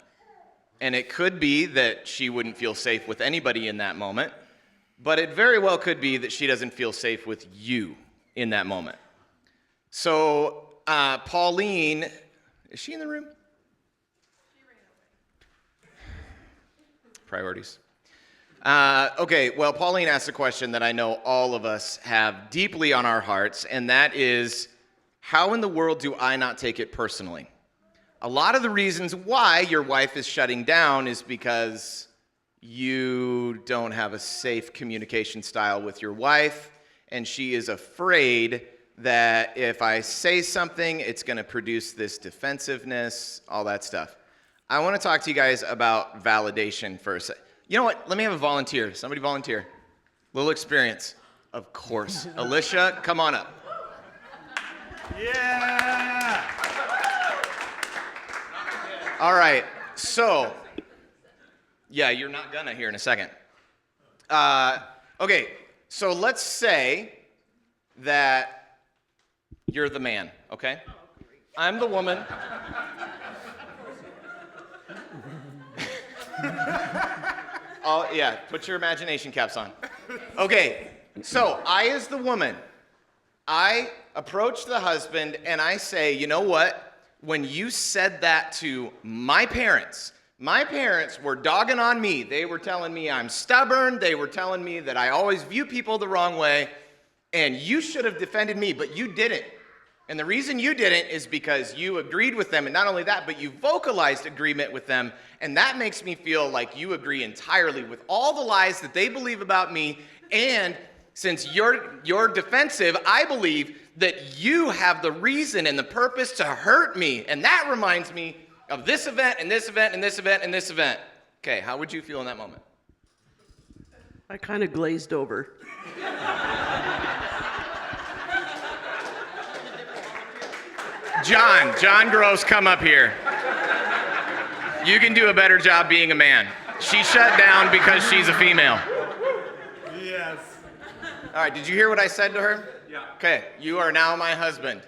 And it could be that she wouldn't feel safe with anybody in that moment, but it very well could be that she doesn't feel safe with you in that moment. So, Pauline, is she in the room? Priorities. Okay, well, Pauline asked a question that I know all of us have deeply on our hearts, and that is, how in the world do I not take it personally? A lot of the reasons why your wife is shutting down is because you don't have a safe communication style with your wife, and she is afraid that if I say something, it's going to produce this defensiveness, all that stuff. I want to talk to you guys about validation first. You know what? Let me have a volunteer. Somebody volunteer. Little experience. Of course. Alicia, come on up. Yeah! All right. So, yeah, you're not gonna here in a second. Okay. So let's say that you're the man, okay? I'm the woman. Oh, yeah, put your imagination caps on. Okay, so I, as the woman, I approach the husband and I say, you know what? When you said that to my parents were dogging on me. They were telling me I'm stubborn. They were telling me that I always view people the wrong way. And you should have defended me, but you didn't. And the reason you didn't is because you agreed with them. And not only that, but you vocalized agreement with them. And that makes me feel like you agree entirely with all the lies that they believe about me. And since you're defensive, I believe that you have the reason and the purpose to hurt me. And that reminds me of this event and this event and this event and this event. Okay, how would you feel in that moment? I kind of glazed over. John Gross, come up here. You can do a better job being a man. She shut down because she's a female. Yes. All right, did you hear what I said to her? Yeah. Okay, you are now my husband.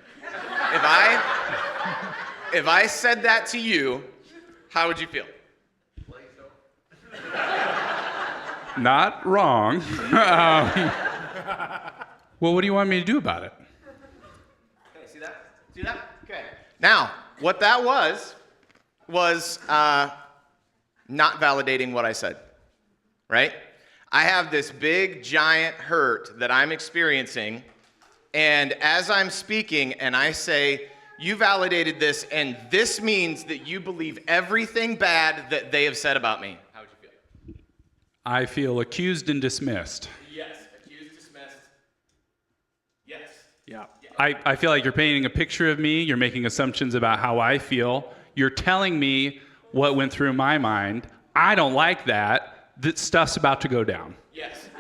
If I said that to you, how would you feel? Not wrong. Well, what do you want me to do about it? Okay, see that? See that? Okay. Now, what that was not validating what I said, right? I have this big, giant hurt that I'm experiencing, and as I'm speaking and I say, you validated this, and this means that you believe everything bad that they have said about me. How would you feel? I feel accused and dismissed. Yes, accused, dismissed. Yeah. I feel like you're painting a picture of me. You're making assumptions about how I feel. You're telling me what went through my mind. I don't like that. That stuff's about to go down. Yes.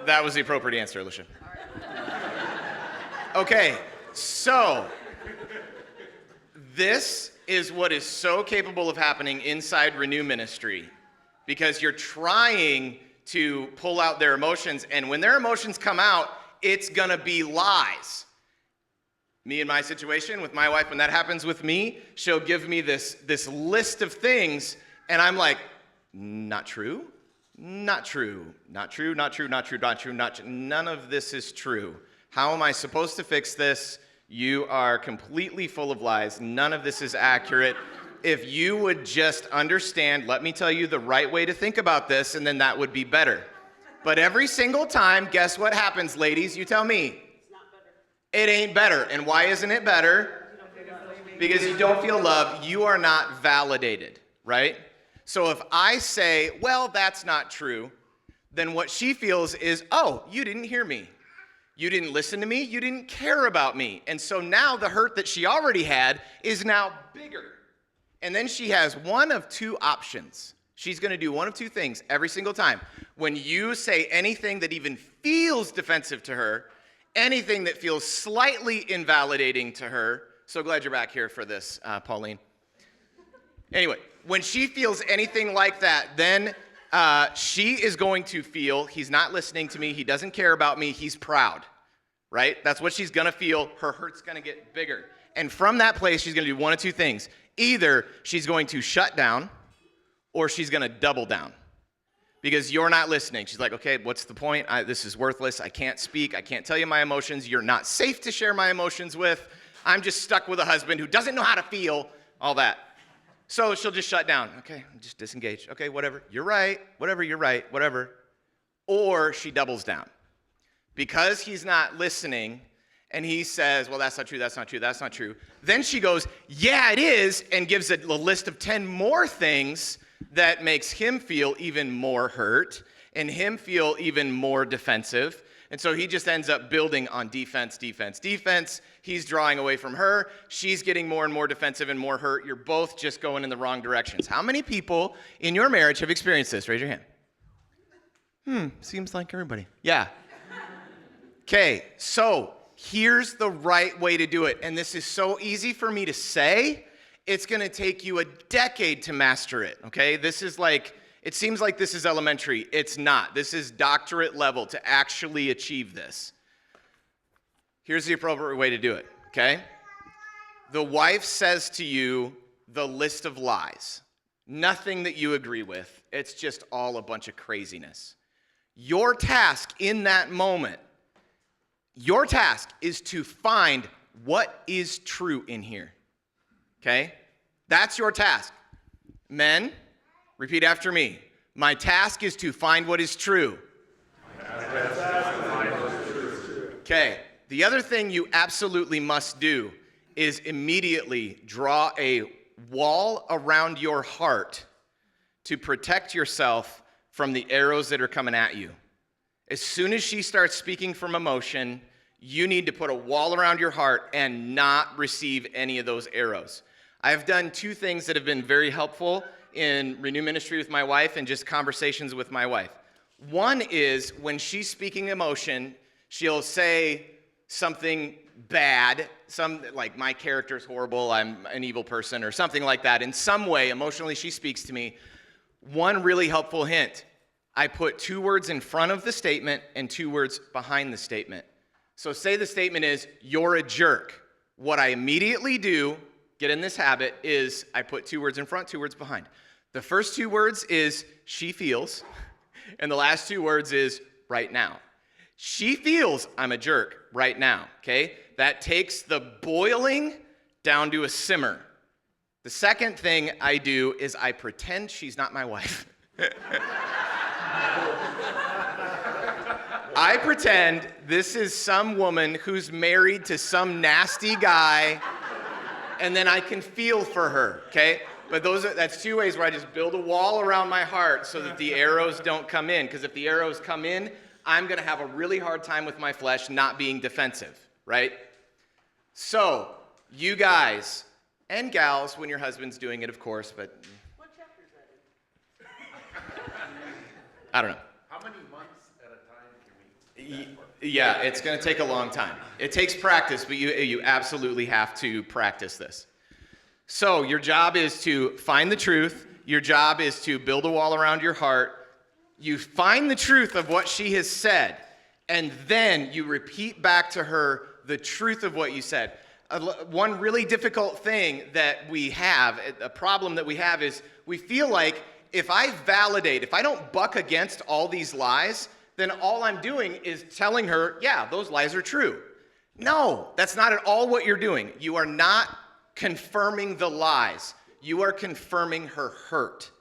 That was the appropriate answer, Alicia. Okay, so this is what is so capable of happening inside Renew Ministry, because you're trying to pull out their emotions, and when their emotions come out, it's gonna be lies. Me in my situation with my wife, when that happens with me, she'll give me this list of things, and I'm like, not true, not true, not true, not true, not true, not true, not true. None of this is true. How am I supposed to fix this? You are completely full of lies. None of this is accurate. If you would just understand, let me tell you the right way to think about this, and then that would be better. But every single time, guess what happens, ladies? You tell me. It's not better. It ain't better. And why isn't it better? Because you don't feel love. You are not validated, right? So if I say, well, that's not true, then what she feels is, oh, you didn't hear me. You didn't listen to me. You didn't care about me. And so now the hurt that she already had is now bigger. And then she has one of two options. She's going to do one of two things every single time. When you say anything that even feels defensive to her, anything that feels slightly invalidating to her, so glad you're back here for this, Pauline. Anyway, when she feels anything like that, then she is going to feel, he's not listening to me, he doesn't care about me, he's proud, right? That's what she's going to feel. Her hurt's going to get bigger. And from that place, she's going to do one of two things. Either she's going to shut down, or she's going to double down, because you're not listening. She's like, okay, what's the point? This is worthless. I can't speak. I can't tell you my emotions. You're not safe to share my emotions with. I'm just stuck with a husband who doesn't know how to feel, all that. So she'll just shut down. Okay, just disengage. Okay, whatever. You're right. Whatever, you're right. Whatever. Or she doubles down. Because he's not listening, and he says, well, that's not true, that's not true, that's not true. Then she goes, yeah, it is, and gives a list of 10 more things that makes him feel even more hurt and him feel even more defensive. And so he just ends up building on defense, defense, defense. He's drawing away from her. She's getting more and more defensive and more hurt. You're both just going in the wrong directions. How many people in your marriage have experienced this? Raise your hand. Seems like everybody. Yeah. Okay, so here's the right way to do it. And this is so easy for me to say. It's going to take you a decade to master it, okay? This is like, it seems like this is elementary. It's not. This is doctorate level to actually achieve this. Here's the appropriate way to do it, okay? The wife says to you the list of lies. Nothing that you agree with. It's just all a bunch of craziness. Your task in that moment, your task is to find what is true in here. Okay? That's your task. Men, repeat after me. My task is to find what is true. Okay. The other thing you absolutely must do is immediately draw a wall around your heart to protect yourself from the arrows that are coming at you. As soon as she starts speaking from emotion, you need to put a wall around your heart and not receive any of those arrows. I've done two things that have been very helpful in Renew Ministry with my wife and just conversations with my wife. One is when she's speaking emotion, she'll say something bad, like my character's horrible, I'm an evil person, or something like that. In some way, emotionally, she speaks to me. One really helpful hint, I put 2 words in front of the statement and 2 words behind the statement. So say the statement is, you're a jerk. What I immediately do, get in this habit, is I put 2 words in front, 2 words behind. The first 2 words is, she feels, and the last 2 words is, right now. She feels I'm a jerk right now, okay? That takes the boiling down to a simmer. The second thing I do is I pretend she's not my wife. I pretend this is some woman who's married to some nasty guy, and then I can feel for her, okay? But that's 2 ways where I just build a wall around my heart so that the arrows don't come in. Because if the arrows come in, I'm going to have a really hard time with my flesh not being defensive, right? So, you guys and gals, when your husband's doing it, of course, but What chapter is that I don't know. How many months at a time can we? Yeah, it's going to take a long time. It takes practice, but you absolutely have to practice this. So your job is to find the truth. Your job is to build a wall around your heart. You find the truth of what she has said, and then you repeat back to her the truth of what you said. One really difficult thing that we have, a problem that we have, is we feel like if I don't buck against all these lies, then all I'm doing is telling her, yeah, those lies are true. No, that's not at all what you're doing. You are not confirming the lies. You are confirming her hurt.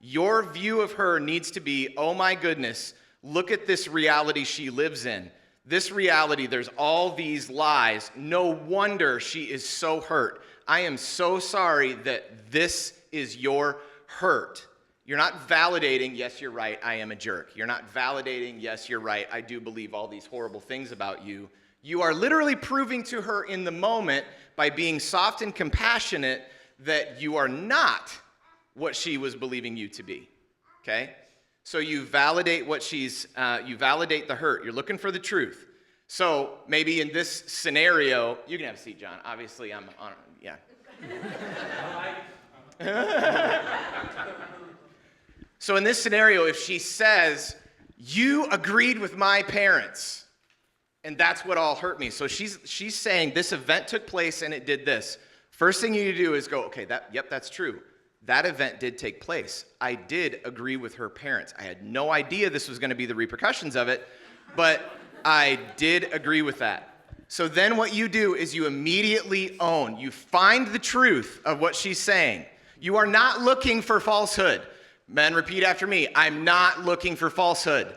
Your view of her needs to be, oh my goodness, look at this reality she lives in. This reality, there's all these lies. No wonder she is so hurt. I am so sorry that this is your hurt. You're not validating, yes, you're right, I am a jerk. You're not validating, yes, you're right, I do believe all these horrible things about you. You are literally proving to her in the moment by being soft and compassionate that you are not what she was believing you to be, okay? So you validate you validate the hurt. You're looking for the truth. So maybe in this scenario, you can have a seat, John. Obviously, I'm on, yeah. So in this scenario, if she says, you agreed with my parents, and that's what all hurt me. So she's saying this event took place and it did this. First thing you need to do is go, okay, that's true. That event did take place. I did agree with her parents. I had no idea this was going to be the repercussions of it, but I did agree with that. So then what you do is you immediately own. You find the truth of what she's saying. You are not looking for falsehood. Men, repeat after me. I'm not looking for falsehood.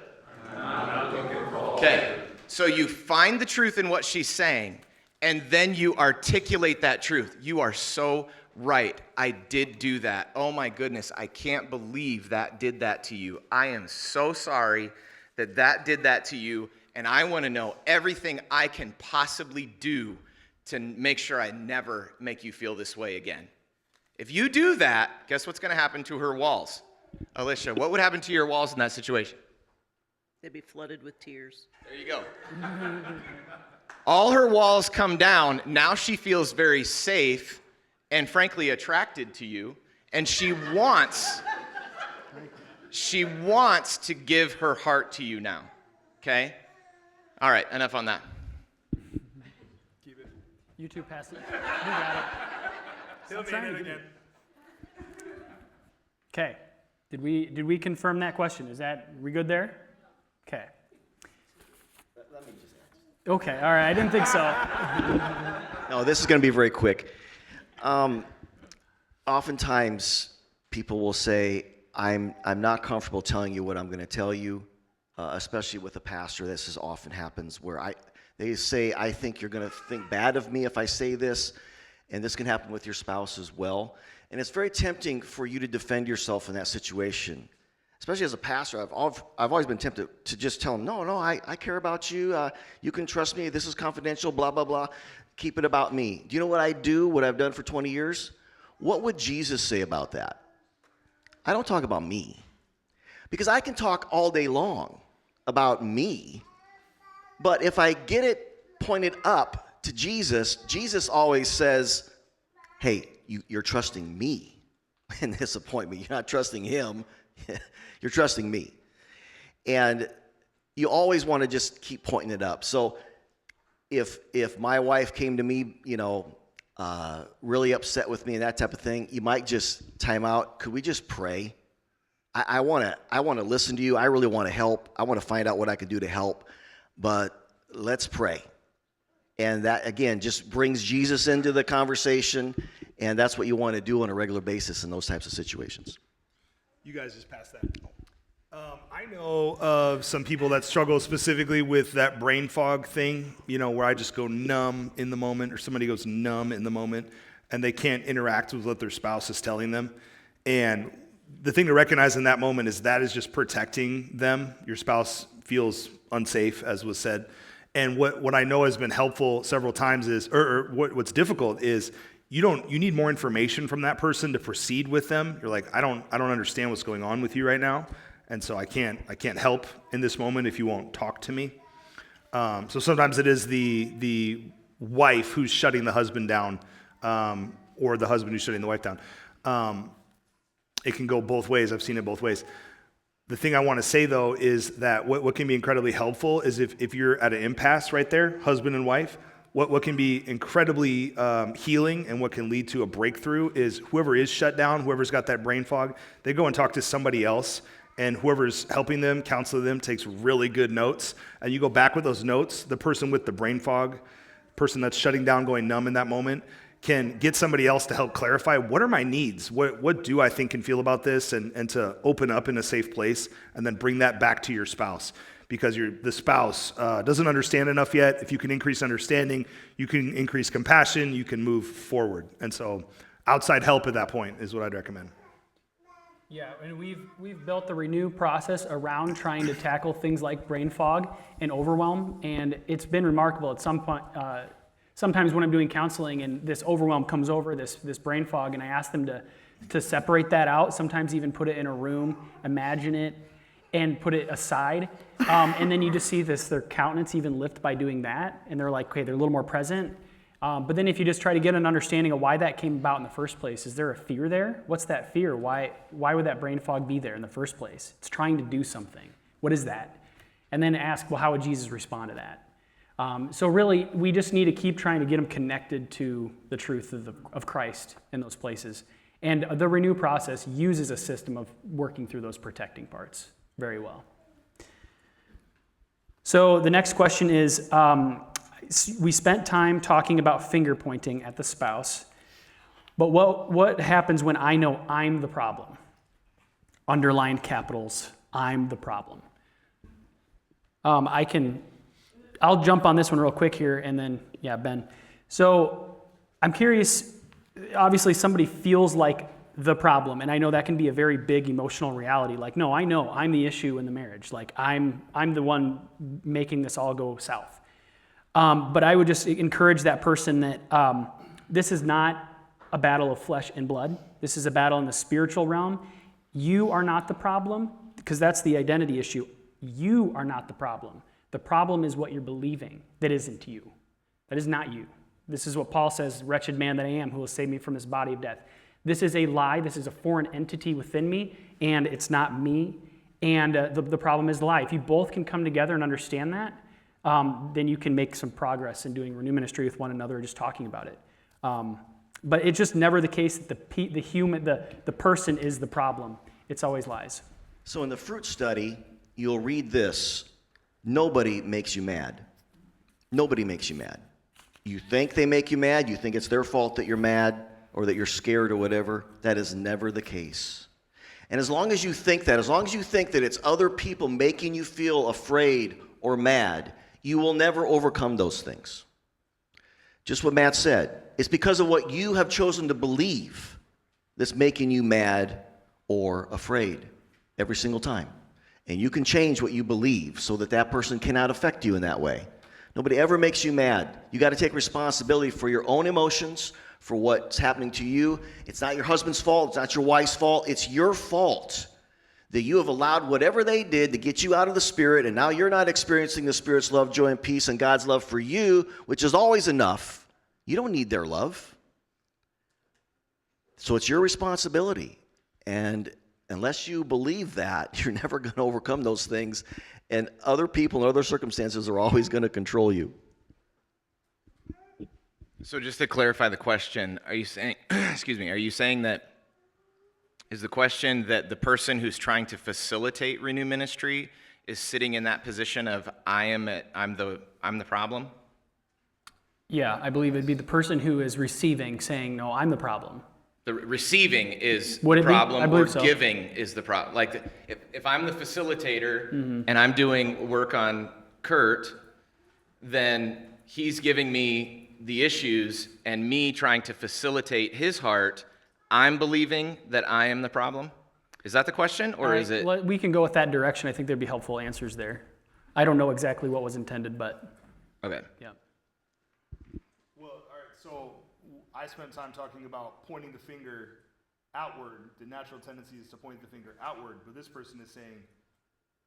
I'm not looking for falsehood. Okay. So you find the truth in what she's saying, and then you articulate that truth. You are so right. I did do that. Oh my goodness, I can't believe that did that to you. I am so sorry that did that to you, and I want to know everything I can possibly do to make sure I never make you feel this way again. If you do that, guess what's going to happen to her walls? Alicia, what would happen to your walls in that situation? They'd be flooded with tears. There you go. All her walls come down. Now she feels very safe and frankly attracted to you, and she wants to give her heart to you now. Okay? All right, enough on that. Keep it. You two pass it. You got it. He'll need it again. Okay. Did we confirm that question? Are we good there? Okay. Let me just answer. Okay, all right. I didn't think so. No, this is going to be very quick. Oftentimes, people will say, I'm not comfortable telling you what I'm going to tell you, especially with a pastor. This often happens where they say, I think you're going to think bad of me if I say this, and this can happen with your spouse as well. And it's very tempting for you to defend yourself in that situation. Especially as a pastor, I've always been tempted to just tell them, no, I care about you. You can trust me. This is confidential, blah, blah, blah. Keep it about me. Do you know what I do, what I've done for 20 years? What would Jesus say about that? I don't talk about me. Because I can talk all day long about me, but if I get it pointed up to Jesus, Jesus always says, hey, you're trusting me in this appointment. You're not trusting him. You're trusting me. And you always want to just keep pointing it up. So if my wife came to me, really upset with me and that type of thing, you might just time out. Could we just pray? I want to listen to you. I really want to help. I want to find out what I can do to help. But let's pray. And that, again, just brings Jesus into the conversation. And that's what you want to do on a regular basis in those types of situations. You guys just passed that. I know of some people that struggle specifically with that brain fog thing, where I just go numb in the moment, or somebody goes numb in the moment, and they can't interact with what their spouse is telling them. And the thing to recognize in that moment is that is just protecting them. Your spouse feels unsafe, as was said. And what I know has been helpful several times is, or what's difficult is, you need more information from that person to proceed with them. You're like, I don't understand what's going on with you right now, and so I can't help in this moment if you won't talk to me. So sometimes it is the wife who's shutting the husband down, or the husband who's shutting the wife down. It can go both ways. I've seen it both ways. The thing I want to say, though, is that what can be incredibly helpful is if you're at an impasse right there, husband and wife, what can be incredibly healing and what can lead to a breakthrough is whoever is shut down, whoever's got that brain fog, they go and talk to somebody else, and whoever's helping them, counseling them, takes really good notes. And you go back with those notes, the person with the brain fog, person that's shutting down, going numb in that moment, can get somebody else to help clarify, what are my needs? What do I think and feel about this? And to open up in a safe place and then bring that back to your spouse. Because the spouse doesn't understand enough yet. If you can increase understanding, you can increase compassion, you can move forward. And so outside help at that point is what I'd recommend. Yeah, and we've built the Renew process around trying to tackle things like brain fog and overwhelm, and it's been remarkable. At some point, sometimes when I'm doing counseling and this overwhelm comes over, this brain fog, and I ask them to separate that out, sometimes even put it in a room, imagine it, and put it aside. And then you just see their countenance even lift by doing that, and they're like, okay, they're a little more present. But then if you just try to get an understanding of why that came about in the first place, is there a fear there? What's that fear? Why would that brain fog be there in the first place? It's trying to do something. What is that? And then ask, well, how would Jesus respond to that? So really, we just need to keep trying to get them connected to the truth of Christ in those places. And the Renew process uses a system of working through those protecting parts very well. So the next question is, we spent time talking about finger pointing at the spouse, but what happens when I know I'm the problem? Underlined capitals, I'm the problem. I'll jump on this one real quick here, and then, yeah, Ben. So I'm curious, obviously somebody feels like the problem, and I know that can be a very big emotional reality. Like, no, I know I'm the issue in the marriage. Like, I'm the one making this all go south. But I would just encourage that person that this is not a battle of flesh and blood. This is a battle in the spiritual realm. You are not the problem, because that's the identity issue. You are not the problem. The problem is what you're believing that isn't you. That is not you. This is what Paul says, wretched man that I am, who will save me from this body of death. This is a lie. This is a foreign entity within me, and it's not me. And the problem is the lie. If you both can come together and understand that, then you can make some progress in doing Renew ministry with one another, just talking about it. But it's just never the case that the person is the problem. It's always lies. So in the fruit study, you'll read this. Nobody makes you mad. Nobody makes you mad. You think they make you mad, you think it's their fault that you're mad or that you're scared or whatever. That is never the case. And as long as you think that, as long as you think that it's other people making you feel afraid or mad, you will never overcome those things. Just what Matt said. It's because of what you have chosen to believe that's making you mad or afraid every single time. And you can change what you believe so that that person cannot affect you in that way. Nobody ever makes you mad. You got to take responsibility for your own emotions, for what's happening to you. It's not your husband's fault. It's not your wife's fault. It's your fault that you have allowed whatever they did to get you out of the Spirit, and now you're not experiencing the Spirit's love, joy, and peace, and God's love for you, which is always enough. You don't need their love. So it's your responsibility. And unless you believe that, you're never going to overcome those things, and other people and other circumstances are always going to control you. So just to clarify the question, are you saying, are you saying that, is the question that the person who's trying to facilitate Renew ministry is sitting in that position of I'm the problem? Yeah, I believe it'd be the person who is receiving saying, no, I'm the problem. The receiving is Would the it be? problem, I or believe so. giving is the problem. Like, if I'm the facilitator and I'm doing work on Kurt, then he's giving me the issues, and me trying to facilitate his heart, I'm believing that I am the problem? Is that the question, or is it? We can go with that direction. I think there'd be helpful answers there. I don't know exactly what was intended, but Okay. yeah. Well, all right, so I spent time talking about pointing the finger outward. The natural tendency is to point the finger outward, but this person is saying,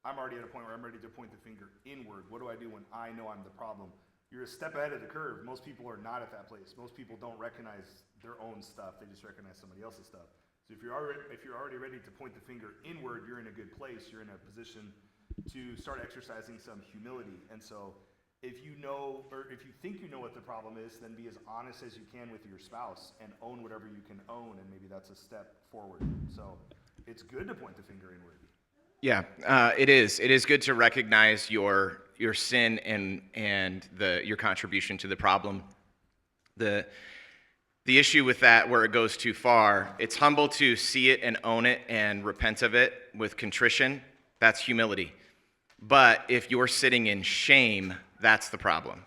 I'm already at a point where I'm ready to point the finger inward. What do I do when I know I'm the problem? You're a step ahead of the curve. Most people are not at that place. Most people don't recognize their own stuff. They just recognize somebody else's stuff. So if you're already ready to point the finger inward, you're in a good place. You're in a position to start exercising some humility. And so if you know, or if you think you know what the problem is, then be as honest as you can with your spouse and own whatever you can own, and maybe that's a step forward. So it's good to point the finger inward. Yeah, it is. It is good to recognize your sin and your contribution to the problem. The issue with that, where it goes too far, it's humble to see it and own it and repent of it with contrition. That's humility. But if you're sitting in shame, that's the problem.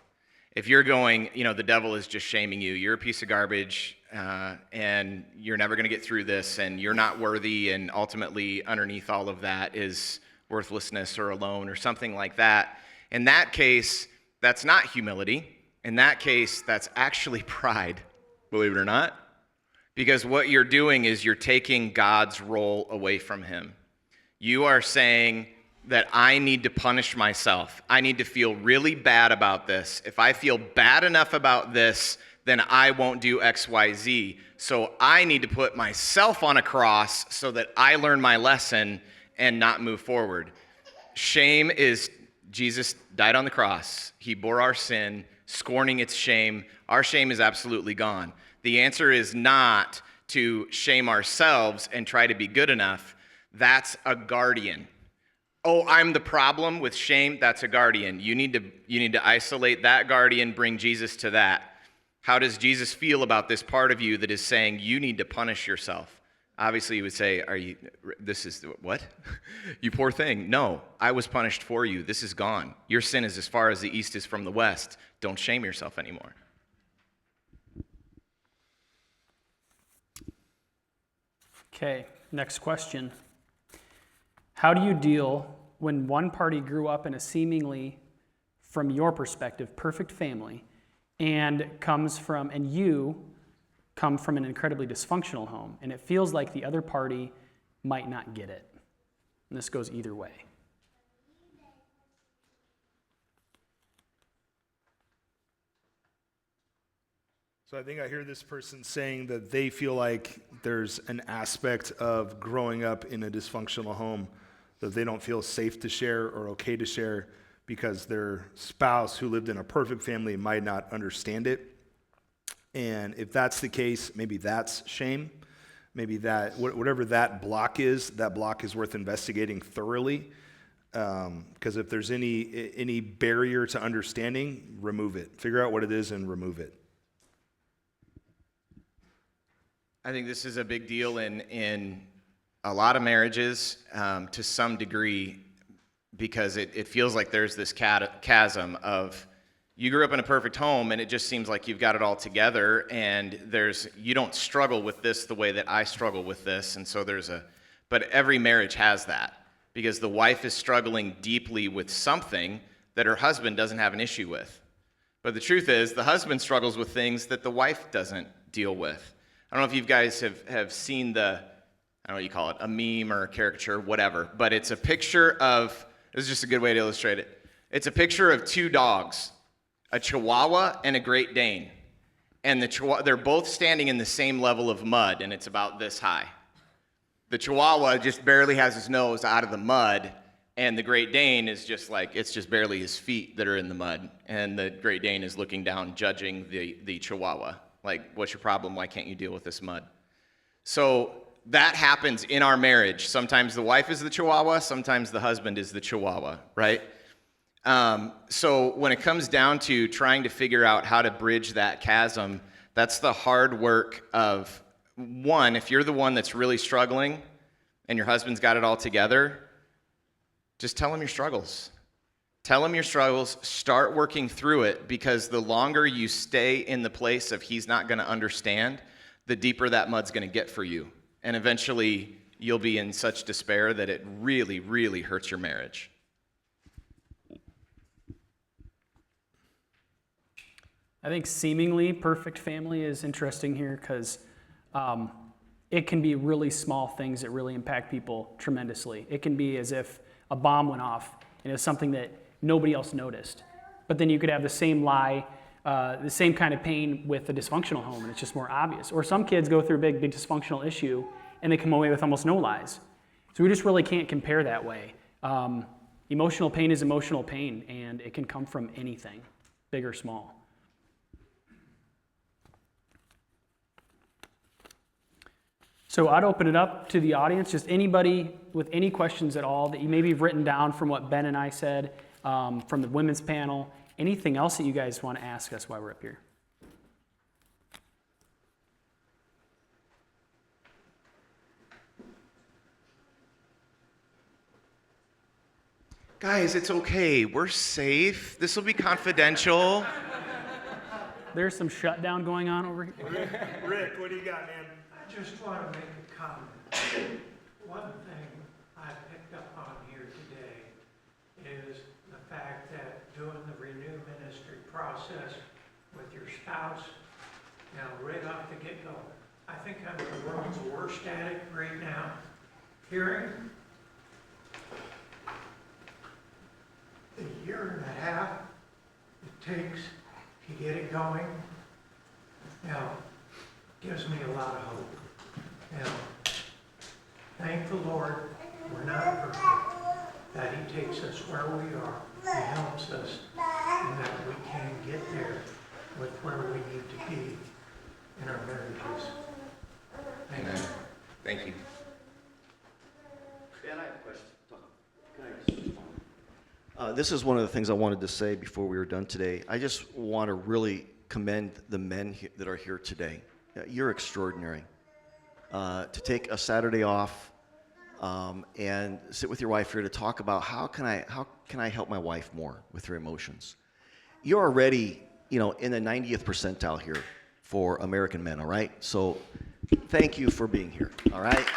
If you're going, the devil is just shaming you, you're a piece of garbage, and you're never going to get through this, and you're not worthy, and ultimately underneath all of that is worthlessness or alone or something like that. In that case, that's not humility. In that case, that's actually pride, believe it or not. Because what you're doing is you're taking God's role away from him. You are saying that I need to punish myself. I need to feel really bad about this. If I feel bad enough about this, then I won't do X, Y, Z. So I need to put myself on a cross so that I learn my lesson and not move forward. Shame is, Jesus died on the cross. He bore our sin, scorning its shame. Our shame is absolutely gone. The answer is not to shame ourselves and try to be good enough. That's a guardian. Oh, I'm the problem with shame. That's a guardian. You need to isolate that guardian, bring Jesus to that. How does Jesus feel about this part of you that is saying you need to punish yourself? Obviously, you would say, what? You poor thing. No, I was punished for you. This is gone. Your sin is as far as the east is from the west. Don't shame yourself anymore. Okay, next question. How do you deal when one party grew up in a seemingly, from your perspective, perfect family, and you come from an incredibly dysfunctional home, and it feels like the other party might not get it? And this goes either way. So I think I hear this person saying that they feel like there's an aspect of growing up in a dysfunctional home that they don't feel safe to share or okay to share because their spouse who lived in a perfect family might not understand it. And if that's the case, maybe that's shame. Maybe that, whatever that block is worth investigating thoroughly. Because if there's any barrier to understanding, remove it. Figure out what it is and remove it. I think this is a big deal in a lot of marriages to some degree, because it feels like there's this chasm of you grew up in a perfect home and it just seems like you've got it all together, and you don't struggle with this the way that I struggle with this, and so but every marriage has that, because the wife is struggling deeply with something that her husband doesn't have an issue with. But the truth is the husband struggles with things that the wife doesn't deal with. I don't know if you guys have seen I don't know what you call it, a meme or a caricature, whatever, but it's a picture of, this is just a good way to illustrate it. It's a picture of two dogs, a Chihuahua and a Great Dane. And they're both standing in the same level of mud, and it's about this high. The Chihuahua just barely has his nose out of the mud, and the Great Dane is just it's just barely his feet that are in the mud. And the Great Dane is looking down, judging the Chihuahua. Like, what's your problem? Why can't you deal with this mud? So that happens in our marriage. Sometimes the wife is the Chihuahua, sometimes the husband is the Chihuahua, right? So when it comes down to trying to figure out how to bridge that chasm, that's the hard work of, one, if you're the one that's really struggling and your husband's got it all together, just tell him your struggles. Tell him your struggles, start working through it, because the longer you stay in the place of he's not going to understand, the deeper that mud's going to get for you. And eventually you'll be in such despair that it really, really hurts your marriage. I think seemingly perfect family is interesting here because it can be really small things that really impact people tremendously. It can be as if a bomb went off and it's something that nobody else noticed. But then you could have the same lie, the same kind of pain with a dysfunctional home, and it's just more obvious. Or some kids go through a big dysfunctional issue and they come away with almost no lies. So we just really can't compare that way. Emotional pain is emotional pain, and it can come from anything, big or small. So I'd open it up to the audience, just anybody with any questions at all that you maybe have written down from what Ben and I said, from the women's panel, anything else that you guys want to ask us while we're up here. Guys, it's okay. We're safe. This will be confidential. There's some shutdown going on over here. Rick, what do you got, man? I just want to make a comment. One thing I picked up on here today is the fact that doing the Renew Ministry process with your spouse, right off the get-go. I think I'm the world's worst at it right now. Hearing the year and a half it takes to get it going, gives me a lot of hope. Thank the Lord, we're not perfect, that He takes us where we are, He helps us, and that we can get there with where we need to be in our marriages. Thank you. Thank you. Ben, I have a question. Can I just respond? This is one of the things I wanted to say before we were done today. I just want to really commend the men that are here today. You're extraordinary. To take a Saturday off and sit with your wife here to talk about how can I help my wife more with her emotions. You're already, in the 90th percentile here for American men, all right? So thank you for being here, all right?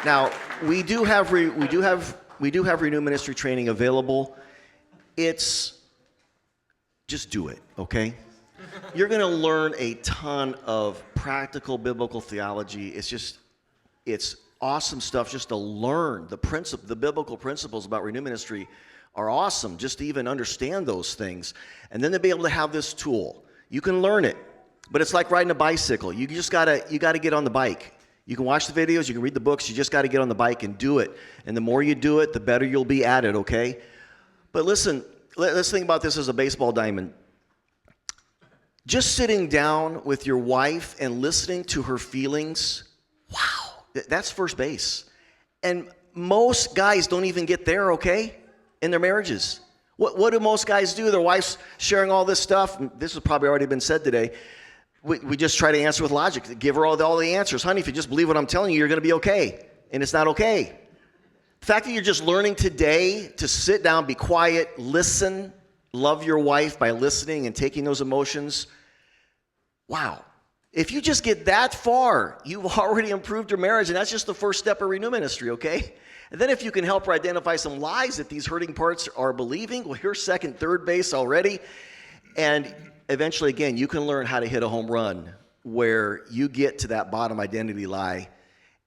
Now, we do have Renew Ministry training available. It's just do it, okay? You're going to learn a ton of practical biblical theology. It's awesome stuff just to learn. The biblical principles about Renew Ministry are awesome, just to even understand those things. And then to be able to have this tool. You can learn it, but it's like riding a bicycle. You gotta get on the bike. You can watch the videos, you can read the books, you just got to get on the bike and do it. And the more you do it, the better you'll be at it, okay? But listen, let's think about this as a baseball diamond. Just sitting down with your wife and listening to her feelings, wow, that's first base. And most guys don't even get there, okay, in their marriages. What do most guys do? Their wife's sharing all this stuff. This has probably already been said today. We just try to answer with logic. Give her all the answers. Honey, if you just believe what I'm telling you, you're going to be okay. And it's not okay. The fact that you're just learning today to sit down, be quiet, listen, love your wife by listening and taking those emotions, wow. If you just get that far, you've already improved your marriage, and that's just the first step of Renew Ministry, okay? And then if you can help her identify some lies that these hurting parts are believing, well, you're second, third base already. And eventually, again, you can learn how to hit a home run where you get to that bottom identity lie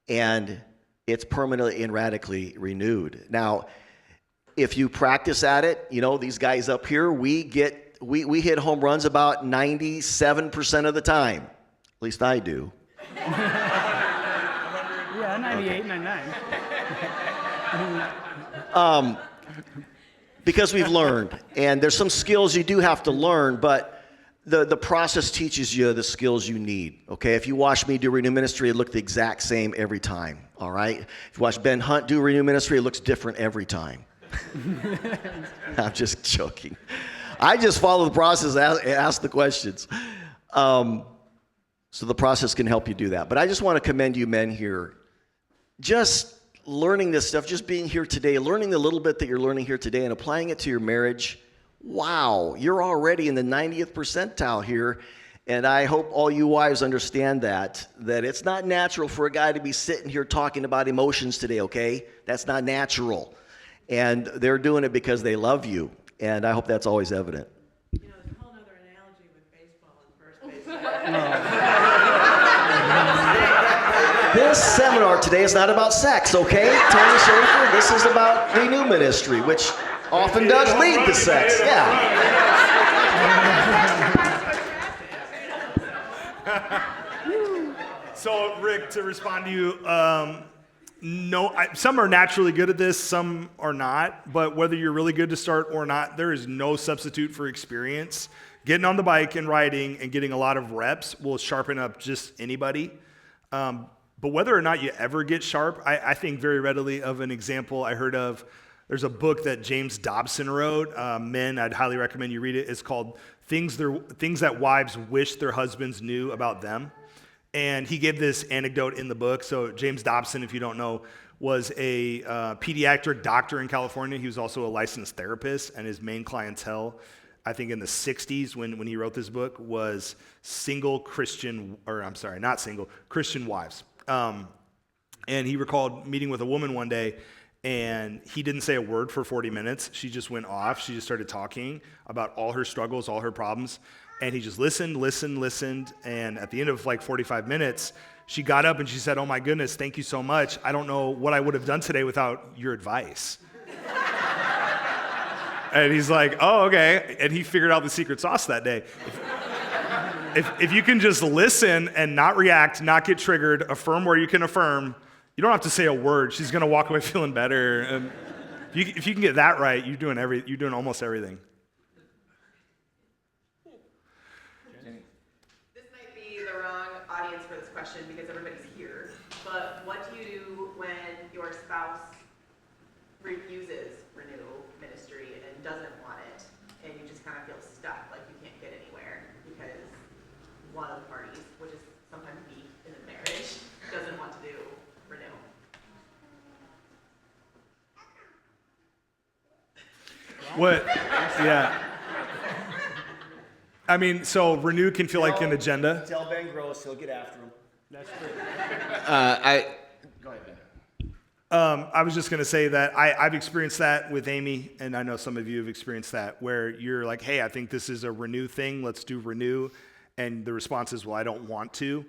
and it's permanently and radically renewed. Now, if you practice at it, these guys up here, we hit home runs about 97% of the time. At least I do. Yeah, 98, 99. Because we've learned, and there's some skills you do have to learn, but the process teaches you the skills you need, okay? If you watch me do Renew Ministry, it looked the exact same every time, all right? If you watch Ben Hunt do Renew Ministry, it looks different every time. I'm just joking. I just follow the process, ask the questions. So the process can help you do that. But I just want to commend you men here. Just learning this stuff, just being here today, learning the little bit that you're learning here today and applying it to your marriage. Wow, you're already in the 90th percentile here. And I hope all you wives understand that it's not natural for a guy to be sitting here talking about emotions today, okay? That's not natural. And they're doing it because they love you. And I hope that's always evident. You know, there's a whole other analogy with baseball and first base. This seminar today is not about sex, okay? Tony Schaefer, this is about Renew Ministry, which often does lead to sex. Yeah. So, Rick, to respond to you, some are naturally good at this, some are not. But whether you're really good to start or not, there is no substitute for experience. Getting on the bike and riding and getting a lot of reps will sharpen up just anybody. But whether or not you ever get sharp, I think very readily of an example I heard of. There's a book that James Dobson wrote. Men, I'd highly recommend you read it. It's called Things That Wives Wish Their Husbands Knew About Them. And he gave this anecdote in the book. So James Dobson, if you don't know, was a pediatric doctor in California. He was also a licensed therapist, and his main clientele, I think in the 60s when he wrote this book, was Christian wives. And he recalled meeting with a woman one day, and he didn't say a word for 40 minutes. She just went off. She just started talking about all her struggles, all her problems. And he just listened. And at the end of like 45 minutes, she got up and she said, "Oh my goodness, thank you so much. I don't know what I would have done today without your advice." And he's like, "Oh, okay." And he figured out the secret sauce that day. If you can just listen and not react, not get triggered, affirm where you can affirm, you don't have to say a word. She's gonna walk away feeling better. And if you can get that right, you're doing almost everything. This might be the wrong audience for this question because everybody's here. But what do you do when your spouse refuses Renew Ministry and doesn't want it, and you just kind of feel stuck, like you can't get anywhere because one of the parties, which is sometimes me in a marriage, doesn't want to do Renew? What? Yeah. I mean, so Renew can feel like an agenda. Tell Ben Gross, he'll get after him. That's true. Go ahead, Ben. I was just going to say that I've experienced that with Amy, and I know some of you have experienced that, where you're like, "Hey, I think this is a Renew thing. Let's do Renew." And the response is, "Well, I don't want to."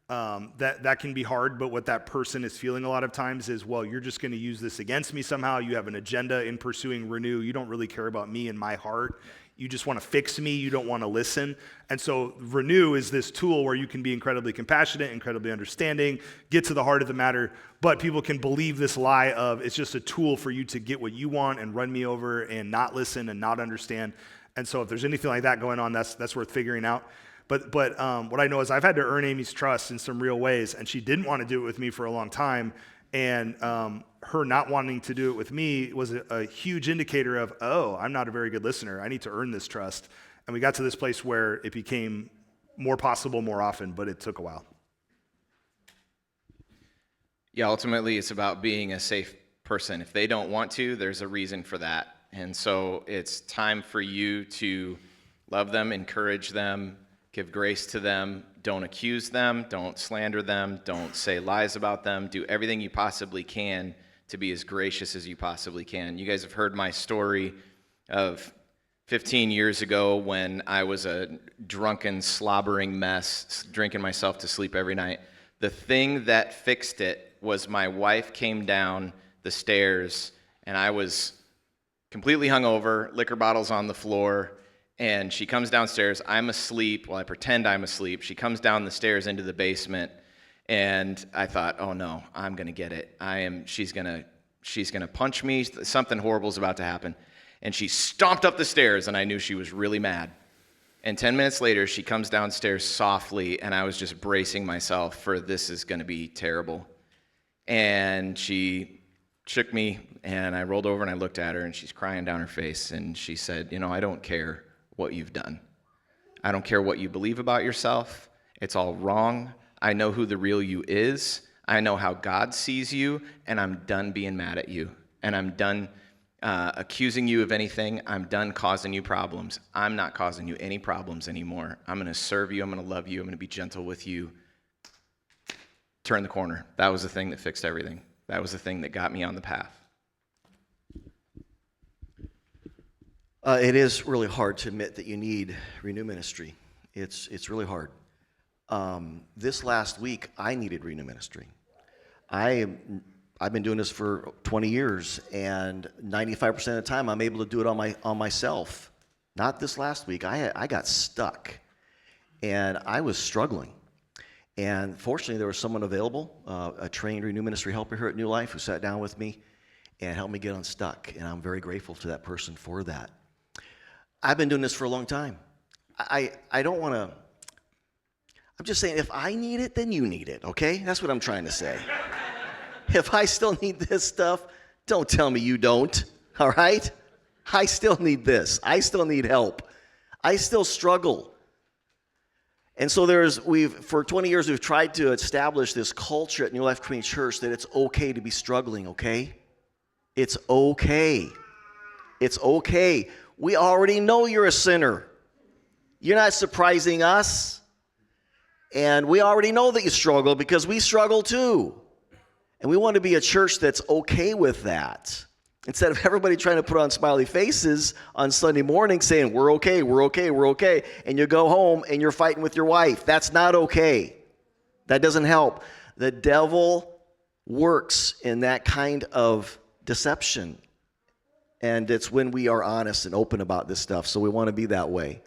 That can be hard, but what that person is feeling a lot of times is, "Well, you're just going to use this against me somehow. You have an agenda in pursuing Renew. You don't really care about me and my heart. You just want to fix me. You don't want to listen." And so Renew is this tool where you can be incredibly compassionate, incredibly understanding, get to the heart of the matter, but people can believe this lie of it's just a tool for you to get what you want and run me over and not listen and not understand. And so if there's anything like that going on, that's worth figuring out. But what I know is I've had to earn Amy's trust in some real ways, and she didn't want to do it with me for a long time. And her not wanting to do it with me was a huge indicator of, oh, I'm not a very good listener. I need to earn this trust. And we got to this place where it became more possible more often, but it took a while. Yeah, ultimately it's about being a safe person. If they don't want to, there's a reason for that. And so it's time for you to love them, encourage them, give grace to them. Don't accuse them. Don't slander them. Don't say lies about them. Do everything you possibly can to be as gracious as you possibly can. You guys have heard my story of 15 years ago when I was a drunken, slobbering mess, drinking myself to sleep every night. The thing that fixed it was my wife came down the stairs, and I was completely hungover, liquor bottles on the floor, and she comes downstairs. I'm asleep. Well, I pretend I'm asleep. She comes down the stairs into the basement, and I thought, oh no, I'm gonna get it. She's gonna punch me. Something horrible is about to happen. And she stomped up the stairs, and I knew she was really mad. And 10 minutes later, she comes downstairs softly, and I was just bracing myself for this is gonna be terrible. And she shook me, and I rolled over and I looked at her, and she's crying down her face, and she said, I don't care what you've done. I don't care what you believe about yourself. It's all wrong. I know who the real you is. I know how God sees you, and I'm done being mad at you. And I'm done accusing you of anything. I'm done causing you problems. I'm not causing you any problems anymore. I'm going to serve you. I'm going to love you. I'm going to be gentle with you. Turn the corner. That was the thing that fixed everything. That was the thing that got me on the path. It is really hard to admit that you need Renew Ministry. It's really hard. This last week, I needed Renew Ministry. I've been doing this for 20 years, and 95% of the time, I'm able to do it on myself. Not this last week. I got stuck, and I was struggling. And fortunately, there was someone available, a trained Renew Ministry helper here at New Life, who sat down with me and helped me get unstuck. And I'm very grateful to that person for that. I've been doing this for a long time. I don't want to, I'm just saying, if I need it, then you need it, okay? That's what I'm trying to say. If I still need this stuff, don't tell me you don't, all right? I still need this. I still need help. I still struggle. And so for 20 years, we've tried to establish this culture at New Life Community Church that it's okay to be struggling, okay? It's okay. It's okay. We already know you're a sinner. You're not surprising us. And we already know that you struggle because we struggle too. And we want to be a church that's okay with that. Instead of everybody trying to put on smiley faces on Sunday morning saying, we're okay, we're okay, we're okay, and you go home and you're fighting with your wife. That's not okay. That doesn't help. The devil works in that kind of deception. And it's when we are honest and open about this stuff. So we want to be that way.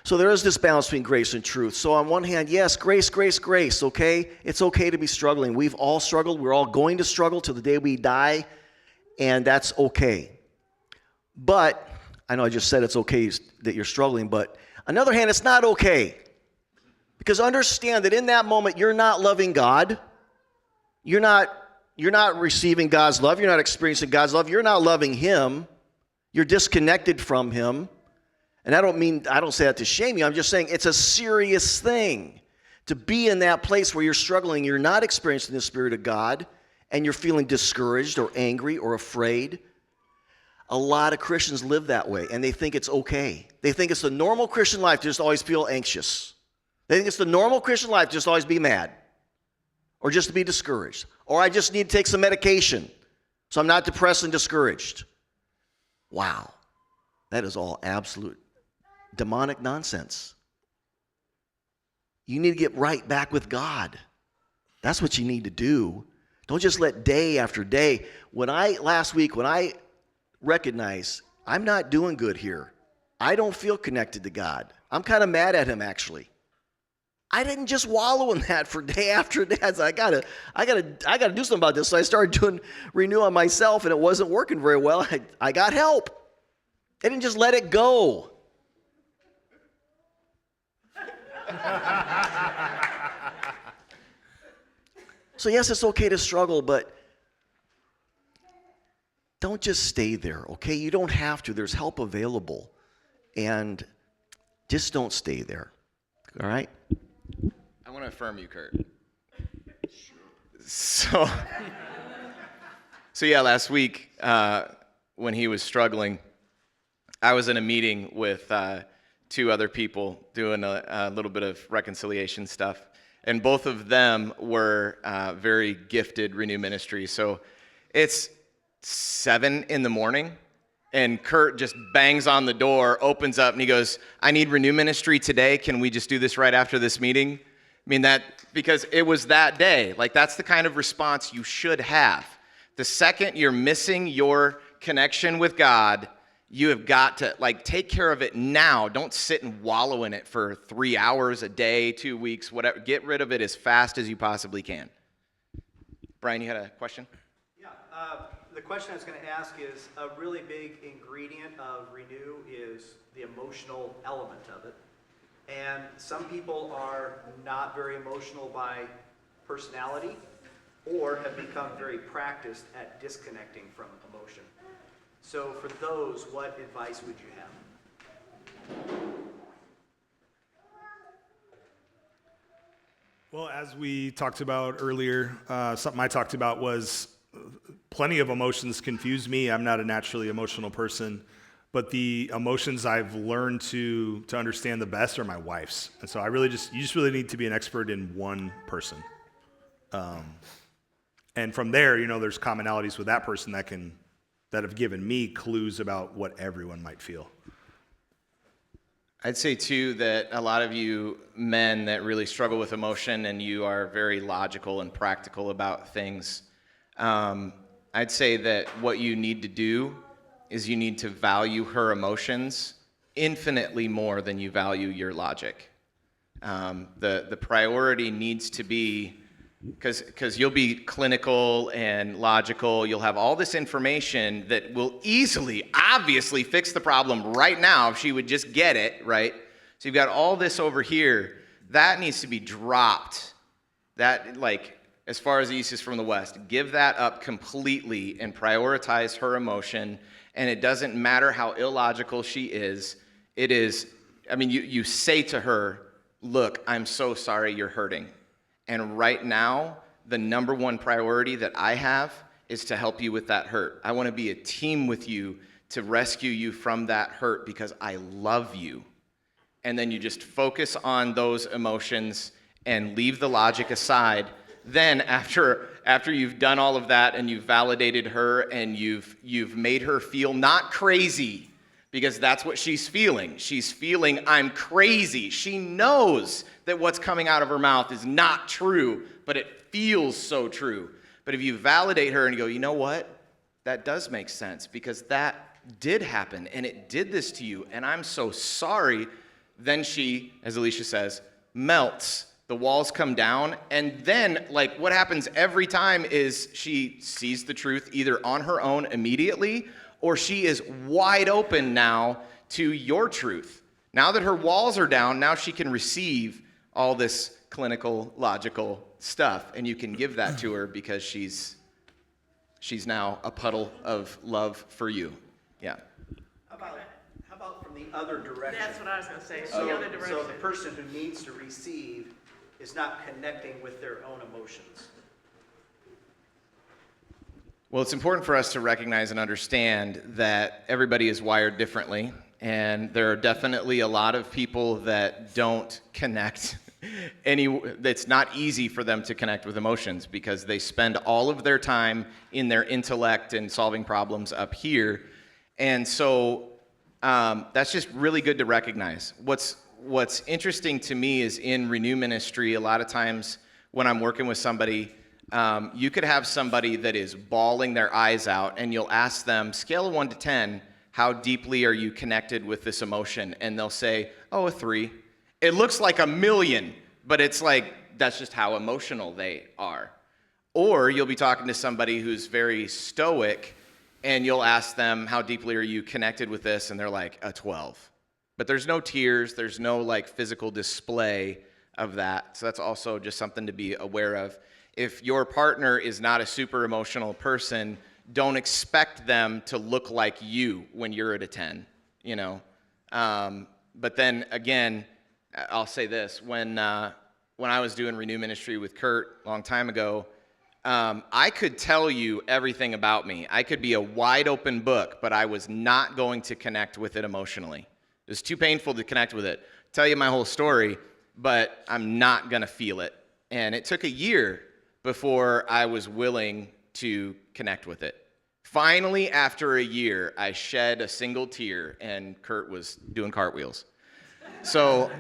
So there is this balance between grace and truth. So on one hand, yes, grace, grace, grace, okay? It's okay to be struggling. We've all struggled. We're all going to struggle till the day we die. And that's okay. But, I know I just said it's okay that you're struggling, but on the other hand, it's not okay. Because understand that in that moment, you're not loving God. You're not receiving God's love. You're not experiencing God's love. You're not loving Him. You're disconnected from Him. And I don't say that to shame you. I'm just saying it's a serious thing to be in that place where you're struggling. You're not experiencing the Spirit of God, and you're feeling discouraged or angry or afraid. A lot of Christians live that way, and they think it's okay. They think it's the normal Christian life to just always feel anxious. They think it's the normal Christian life to just always be mad or just to be discouraged. Or I just need to take some medication so I'm not depressed and discouraged. Wow. That is all absolute demonic nonsense. You need to get right back with God. That's what you need to do. Don't just let day after day. Last week, when I recognized I'm not doing good here, I don't feel connected to God. I'm kind of mad at Him, actually. I didn't just wallow in that for day after day. I said, I gotta do something about this. So I started doing Renew on myself, and it wasn't working very well. I got help. I didn't just let it go. So yes, it's okay to struggle, but don't just stay there, okay? You don't have to. There's help available. And just don't stay there, all right? I want to affirm you, Kurt. So yeah, last week when he was struggling, I was in a meeting with two other people doing a little bit of reconciliation stuff. And both of them were very gifted Renew Ministry. So it's 7 a.m, and Kurt just bangs on the door, opens up, and he goes, I need Renew Ministry today. Can we just do this right after this meeting? I mean, because it was that day. Like, that's the kind of response you should have. The second you're missing your connection with God, you have got to, take care of it now. Don't sit and wallow in it for 3 hours a day, 2 weeks, whatever. Get rid of it as fast as you possibly can. Brian, you had a question? Yeah. The question I was going to ask is, a really big ingredient of Renew is the emotional element of it. And some people are not very emotional by personality or have become very practiced at disconnecting from emotion. So for those, what advice would you have? Well, as we talked about earlier, something I talked about was plenty of emotions confuse me. I'm not a naturally emotional person, but the emotions I've learned to understand the best are my wife's. And so you just really need to be an expert in one person. And from there, there's commonalities with that person that can that have given me clues about what everyone might feel. I'd say too that a lot of you men that really struggle with emotion and you are very logical and practical about things, I'd say that what you need to do is you need to value her emotions infinitely more than you value your logic. The priority needs to be, because you'll be clinical and logical, you'll have all this information that will easily, obviously fix the problem right now if she would just get it, right? So you've got all this over here, that needs to be dropped. That, like, as far as the east is from the west, give that up completely and prioritize her emotion. And it doesn't matter how illogical she is, it is, I mean, you say to her, look, I'm so sorry you're hurting. And right now, the number one priority that I have is to help you with that hurt. I want to be a team with you to rescue you from that hurt because I love you. And then you just focus on those emotions and leave the logic aside. Then after you've done all of that and you've validated her and you've made her feel not crazy, because that's what she's feeling. She's feeling, I'm crazy. She knows that what's coming out of her mouth is not true, but it feels so true. But if you validate her and you go, you know what? That does make sense because that did happen and it did this to you and I'm so sorry. Then she, as Alicia says, melts. The walls come down, and then, like, what happens every time is she sees the truth either on her own immediately, or she is wide open now to your truth. Now that her walls are down, now she can receive all this clinical, logical stuff, and you can give that to her because she's now a puddle of love for you. Yeah. How about from the other direction? That's what I was gonna say, So, the other direction. so the person who needs to receive is not connecting with their own emotions. Well, it's important for us to recognize and understand that everybody is wired differently, and there are definitely a lot of people that don't connect. It's not easy for them to connect with emotions because they spend all of their time in their intellect and solving problems up here. And so that's just really good to recognize. What's interesting to me is in Renew Ministry, a lot of times when I'm working with somebody, you could have somebody that is bawling their eyes out and you'll ask them, scale of 1 to 10, how deeply are you connected with this emotion? And they'll say, oh, a 3. It looks like a million, but it's like, that's just how emotional they are. Or you'll be talking to somebody who's very stoic and you'll ask them, how deeply are you connected with this? And they're like, a 12. But there's no tears, there's no like physical display of that. So that's also just something to be aware of. If your partner is not a super emotional person, don't expect them to look like you when you're at a 10, you know. But then again, I'll say this, when I was doing Renew Ministry with Kurt a long time ago, I could tell you everything about me. I could be a wide open book, but I was not going to connect with it emotionally. It was too painful to connect with it. Tell you my whole story, but I'm not going to feel it. And it took a year before I was willing to connect with it. Finally, after a year, I shed a single tear, and Kurt was doing cartwheels. So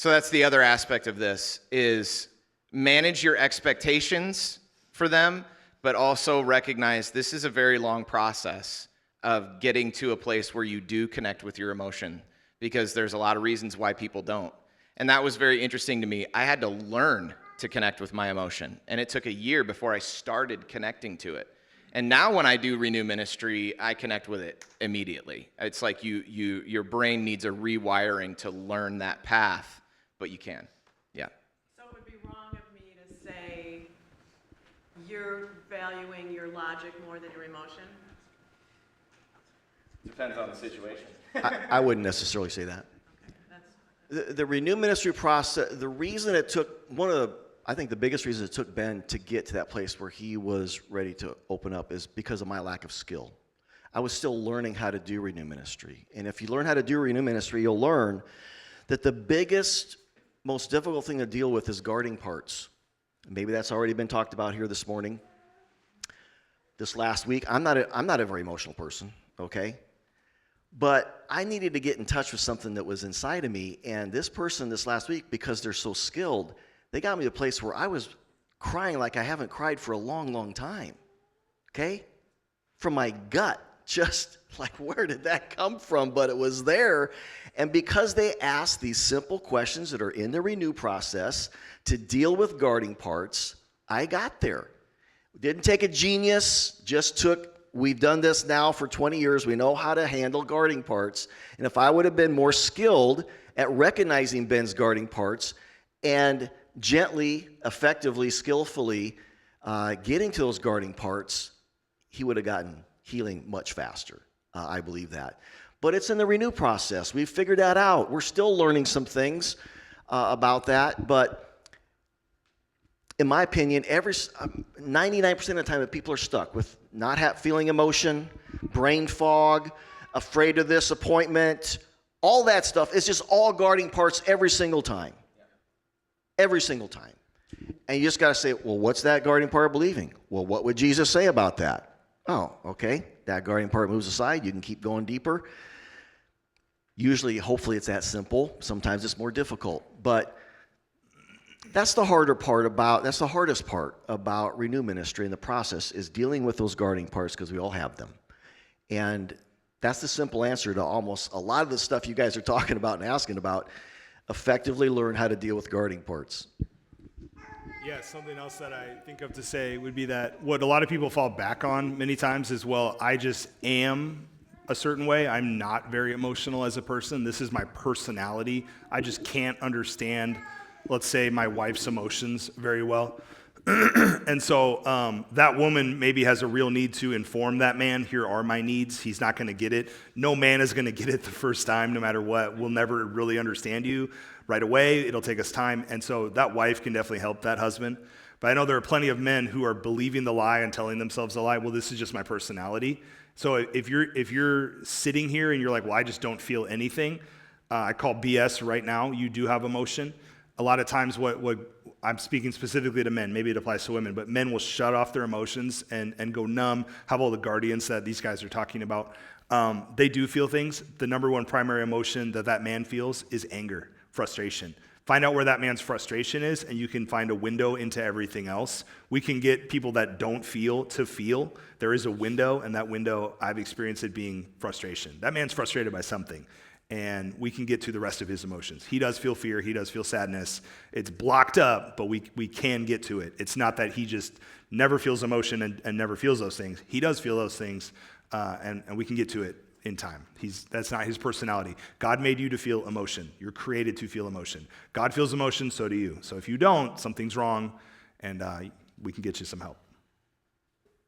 that's the other aspect of this, is manage your expectations for them, but also recognize this is a very long process of getting to a place where you do connect with your emotion, because there's a lot of reasons why people don't. And that was very interesting to me. I had to learn to connect with my emotion, and it took a year before I started connecting to it. And now when I do Renew Ministry, I connect with it immediately. It's like your brain needs a rewiring to learn that path, but you can. Yeah. So it would be wrong of me to say you're valuing your logic more than your emotion? Depends on the situation. I wouldn't necessarily say that. The Renew Ministry process, the reason it took, I think the biggest reason it took Ben to get to that place where he was ready to open up is because of my lack of skill. I was still learning how to do Renew Ministry. And if you learn how to do Renew Ministry, you'll learn that the biggest, most difficult thing to deal with is guarding parts. Maybe that's already been talked about here this morning. this last week. I'm not a very emotional person, okay? But I needed to get in touch with something that was inside of me, and this person this last week, because they're so skilled, they got me to a place where I was crying like I haven't cried for a long, long time, okay? From my gut, just like, where did that come from? But it was there, and because they asked these simple questions that are in the renew process to deal with guarding parts, I got there. Didn't take a genius, just took, we've done this now for 20 years. We know how to handle guarding parts. And if I would have been more skilled at recognizing Ben's guarding parts and gently, effectively, skillfully getting to those guarding parts, he would have gotten healing much faster. I believe that. But it's in the renew process. We've figured that out. We're still learning some things about that, but in my opinion, 99% of the time that people are stuck with not feeling emotion, brain fog, afraid of disappointment, all that stuff is just all guarding parts every single time. Every single time. And you just got to say, well, what's that guarding part believing? Well, what would Jesus say about that? Oh, okay. That guarding part moves aside. You can keep going deeper. Usually, hopefully, it's that simple. Sometimes it's more difficult. But that's the hardest part about Renew Ministry and the process is dealing with those guarding parts because we all have them. And that's the simple answer to almost a lot of the stuff you guys are talking about and asking about. Effectively learn how to deal with guarding parts. Yeah, something else that I think of to say would be that what a lot of people fall back on many times is, well, I just am a certain way. I'm not very emotional as a person. This is my personality. I just can't understand, let's say, my wife's emotions very well. And so that woman maybe has a real need to inform that man, here are my needs. He's not going to get it. No man is going to get it the first time, no matter what. We'll never really understand you right away. It'll take us time. And so that wife can definitely help that husband. But I know there are plenty of men who are believing the lie and telling themselves the lie. Well, this is just my personality. So if you're sitting here and you're like, well, I just don't feel anything, I call BS right now. You do have emotion. A lot of times what I'm speaking specifically to men, maybe it applies to women, but men will shut off their emotions and go numb, have all the guardians that these guys are talking about. They do feel things. The number one primary emotion that man feels is anger, frustration. Find out where that man's frustration is, and you can find a window into everything else. We can get people that don't feel to feel. There is a window, and that window, I've experienced it being frustration. That man's frustrated by something, and we can get to the rest of his emotions. He does feel fear. He does feel sadness. It's blocked up, but we can get to it. It's not that he just never feels emotion and never feels those things. He does feel those things, and we can get to it in time. That's not his personality. God made you to feel emotion. You're created to feel emotion. God feels emotion, so do you. So if you don't, something's wrong, and we can get you some help.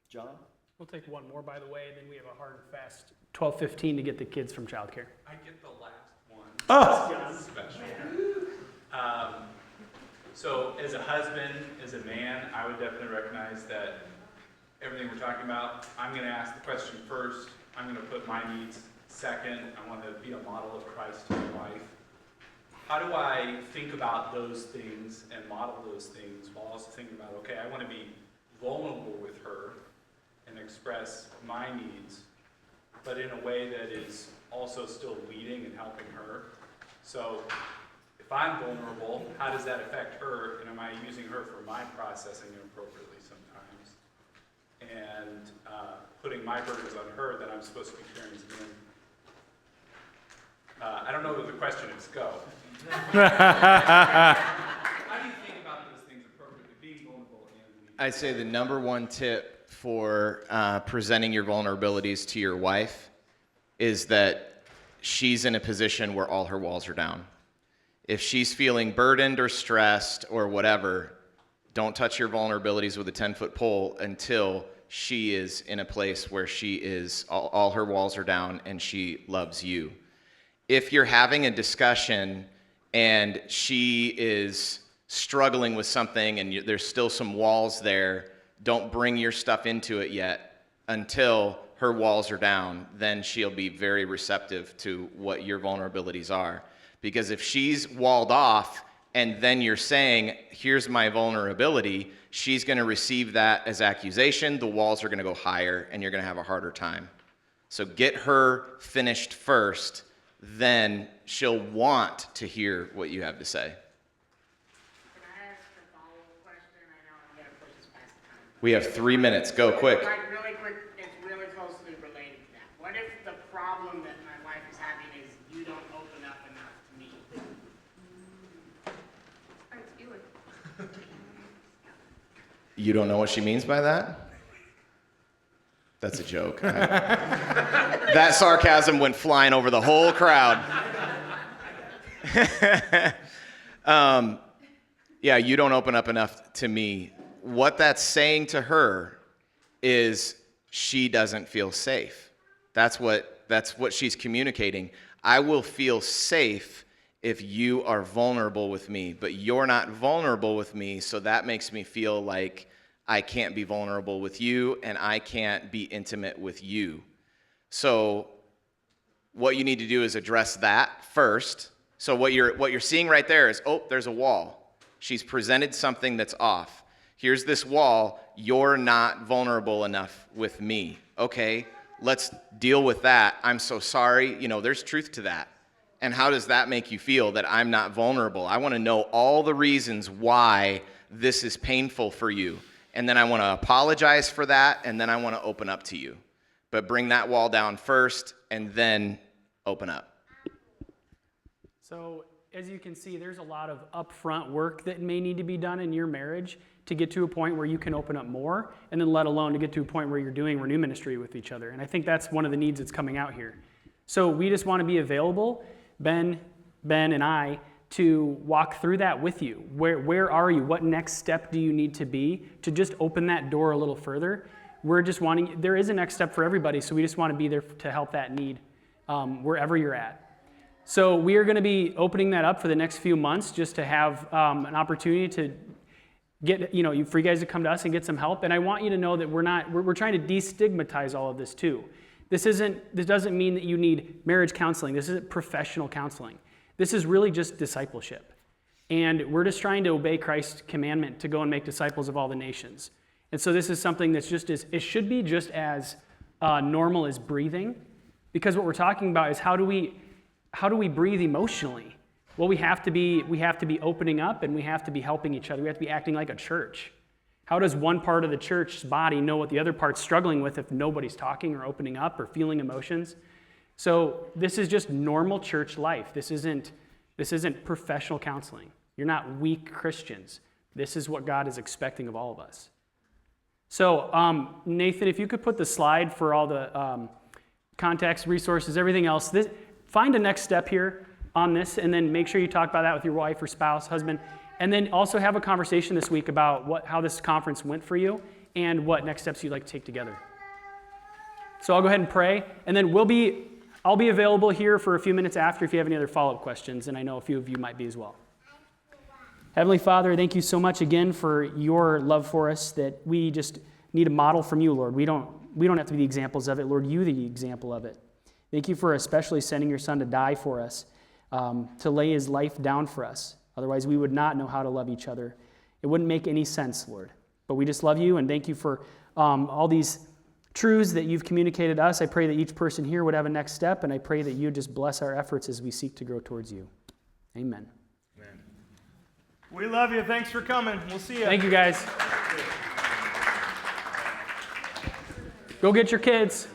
John? We'll take one more, by the way, and then we have a hard and fast 12:15 to get the kids from childcare. I get the last one. Oh! Special. So as a husband, as a man, I would definitely recognize that everything we're talking about, I'm going to ask the question first. I'm going to put my needs second. I want to be a model of Christ to my wife. How do I think about those things and model those things while also thinking about, okay, I want to be vulnerable with her and express my needs, but in a way that is also still leading and helping her. So if I'm vulnerable, how does that affect her? And am I using her for my processing inappropriately sometimes? And putting my burdens on her that I'm supposed to be carrying to him. I don't know what the question is. Go. How do you think about those things appropriately, being vulnerable and leading? I'd say the number one tip for presenting your vulnerabilities to your wife is that she's in a position where all her walls are down. If she's feeling burdened or stressed or whatever, don't touch your vulnerabilities with a 10-foot pole until she is in a place where she is, all her walls are down and she loves you. If you're having a discussion and she is struggling with something and there's still some walls there, don't bring your stuff into it yet until her walls are down. Then she'll be very receptive to what your vulnerabilities are. Because if she's walled off and then you're saying, here's my vulnerability, she's going to receive that as accusation. The walls are going to go higher, and you're going to have a harder time. So get her finished first, then she'll want to hear what you have to say. Can I ask a follow-up question? I know I'm gonna push this past the time. We have 3 minutes. Go quick. Like, really quick, it's really closely related to that. What if the problem that my wife is having is you don't open up enough to me? You don't know what she means by that? That's a joke. That sarcasm went flying over the whole crowd. Yeah, you don't open up enough to me. What that's saying to her is she doesn't feel safe. That's what she's communicating. I will feel safe if you are vulnerable with me, but you're not vulnerable with me, so that makes me feel like I can't be vulnerable with you and I can't be intimate with you. So what you need to do is address that first. So what you're seeing right there is, oh, there's a wall. She's presented something that's off. Here's this wall. You're not vulnerable enough with me. Okay, let's deal with that. I'm so sorry. You know, there's truth to that. And how does that make you feel that I'm not vulnerable? I want to know all the reasons why this is painful for you. And then I want to apologize for that, and then I want to open up to you. But bring that wall down first, and then open up. So as you can see, there's a lot of upfront work that may need to be done in your marriage to get to a point where you can open up more, and then let alone to get to a point where you're doing Renew ministry with each other. And I think that's one of the needs that's coming out here. So we just want to be available, Ben and I, to walk through that with you. Where are you? What next step do you need to be to just open that door a little further? We're just wanting, there is a next step for everybody, so we just want to be there to help that need wherever you're at. So we are going to be opening that up for the next few months just to have an opportunity to get, for you guys to come to us and get some help. And I want you to know that we're trying to destigmatize all of this too. This doesn't mean that you need marriage counseling. This isn't professional counseling. This is really just discipleship. And we're just trying to obey Christ's commandment to go and make disciples of all the nations. And so this is something that's it should be just as normal as breathing. Because what we're talking about is how do we breathe emotionally? Well, we have to be opening up, and we have to be helping each other. We have to be acting like a church. How does one part of the church's body know what the other part's struggling with if nobody's talking or opening up or feeling emotions? So this is just normal church life. This isn't professional counseling. You're not weak Christians. This is what God is expecting of all of us. So Nathan, if you could put the slide for all the contacts, resources, everything else. Find a next step here on this, and then make sure you talk about that with your wife or spouse, husband, and then also have a conversation this week about how this conference went for you and what next steps you'd like to take together. So I'll go ahead and pray, and then I'll be available here for a few minutes after if you have any other follow-up questions, and I know a few of you might be as well. Heavenly Father, thank you so much again for your love for us, that we just need a model from you, Lord. We don't have to be the examples of it. Lord, you the example of it. Thank you for especially sending your son to die for us, to lay his life down for us. Otherwise, we would not know how to love each other. It wouldn't make any sense, Lord. But we just love you, and thank you for all these truths that you've communicated to us. I pray that each person here would have a next step, and I pray that you just bless our efforts as we seek to grow towards you. Amen. Amen. We love you. Thanks for coming. We'll see you. Thank you, guys. Go get your kids.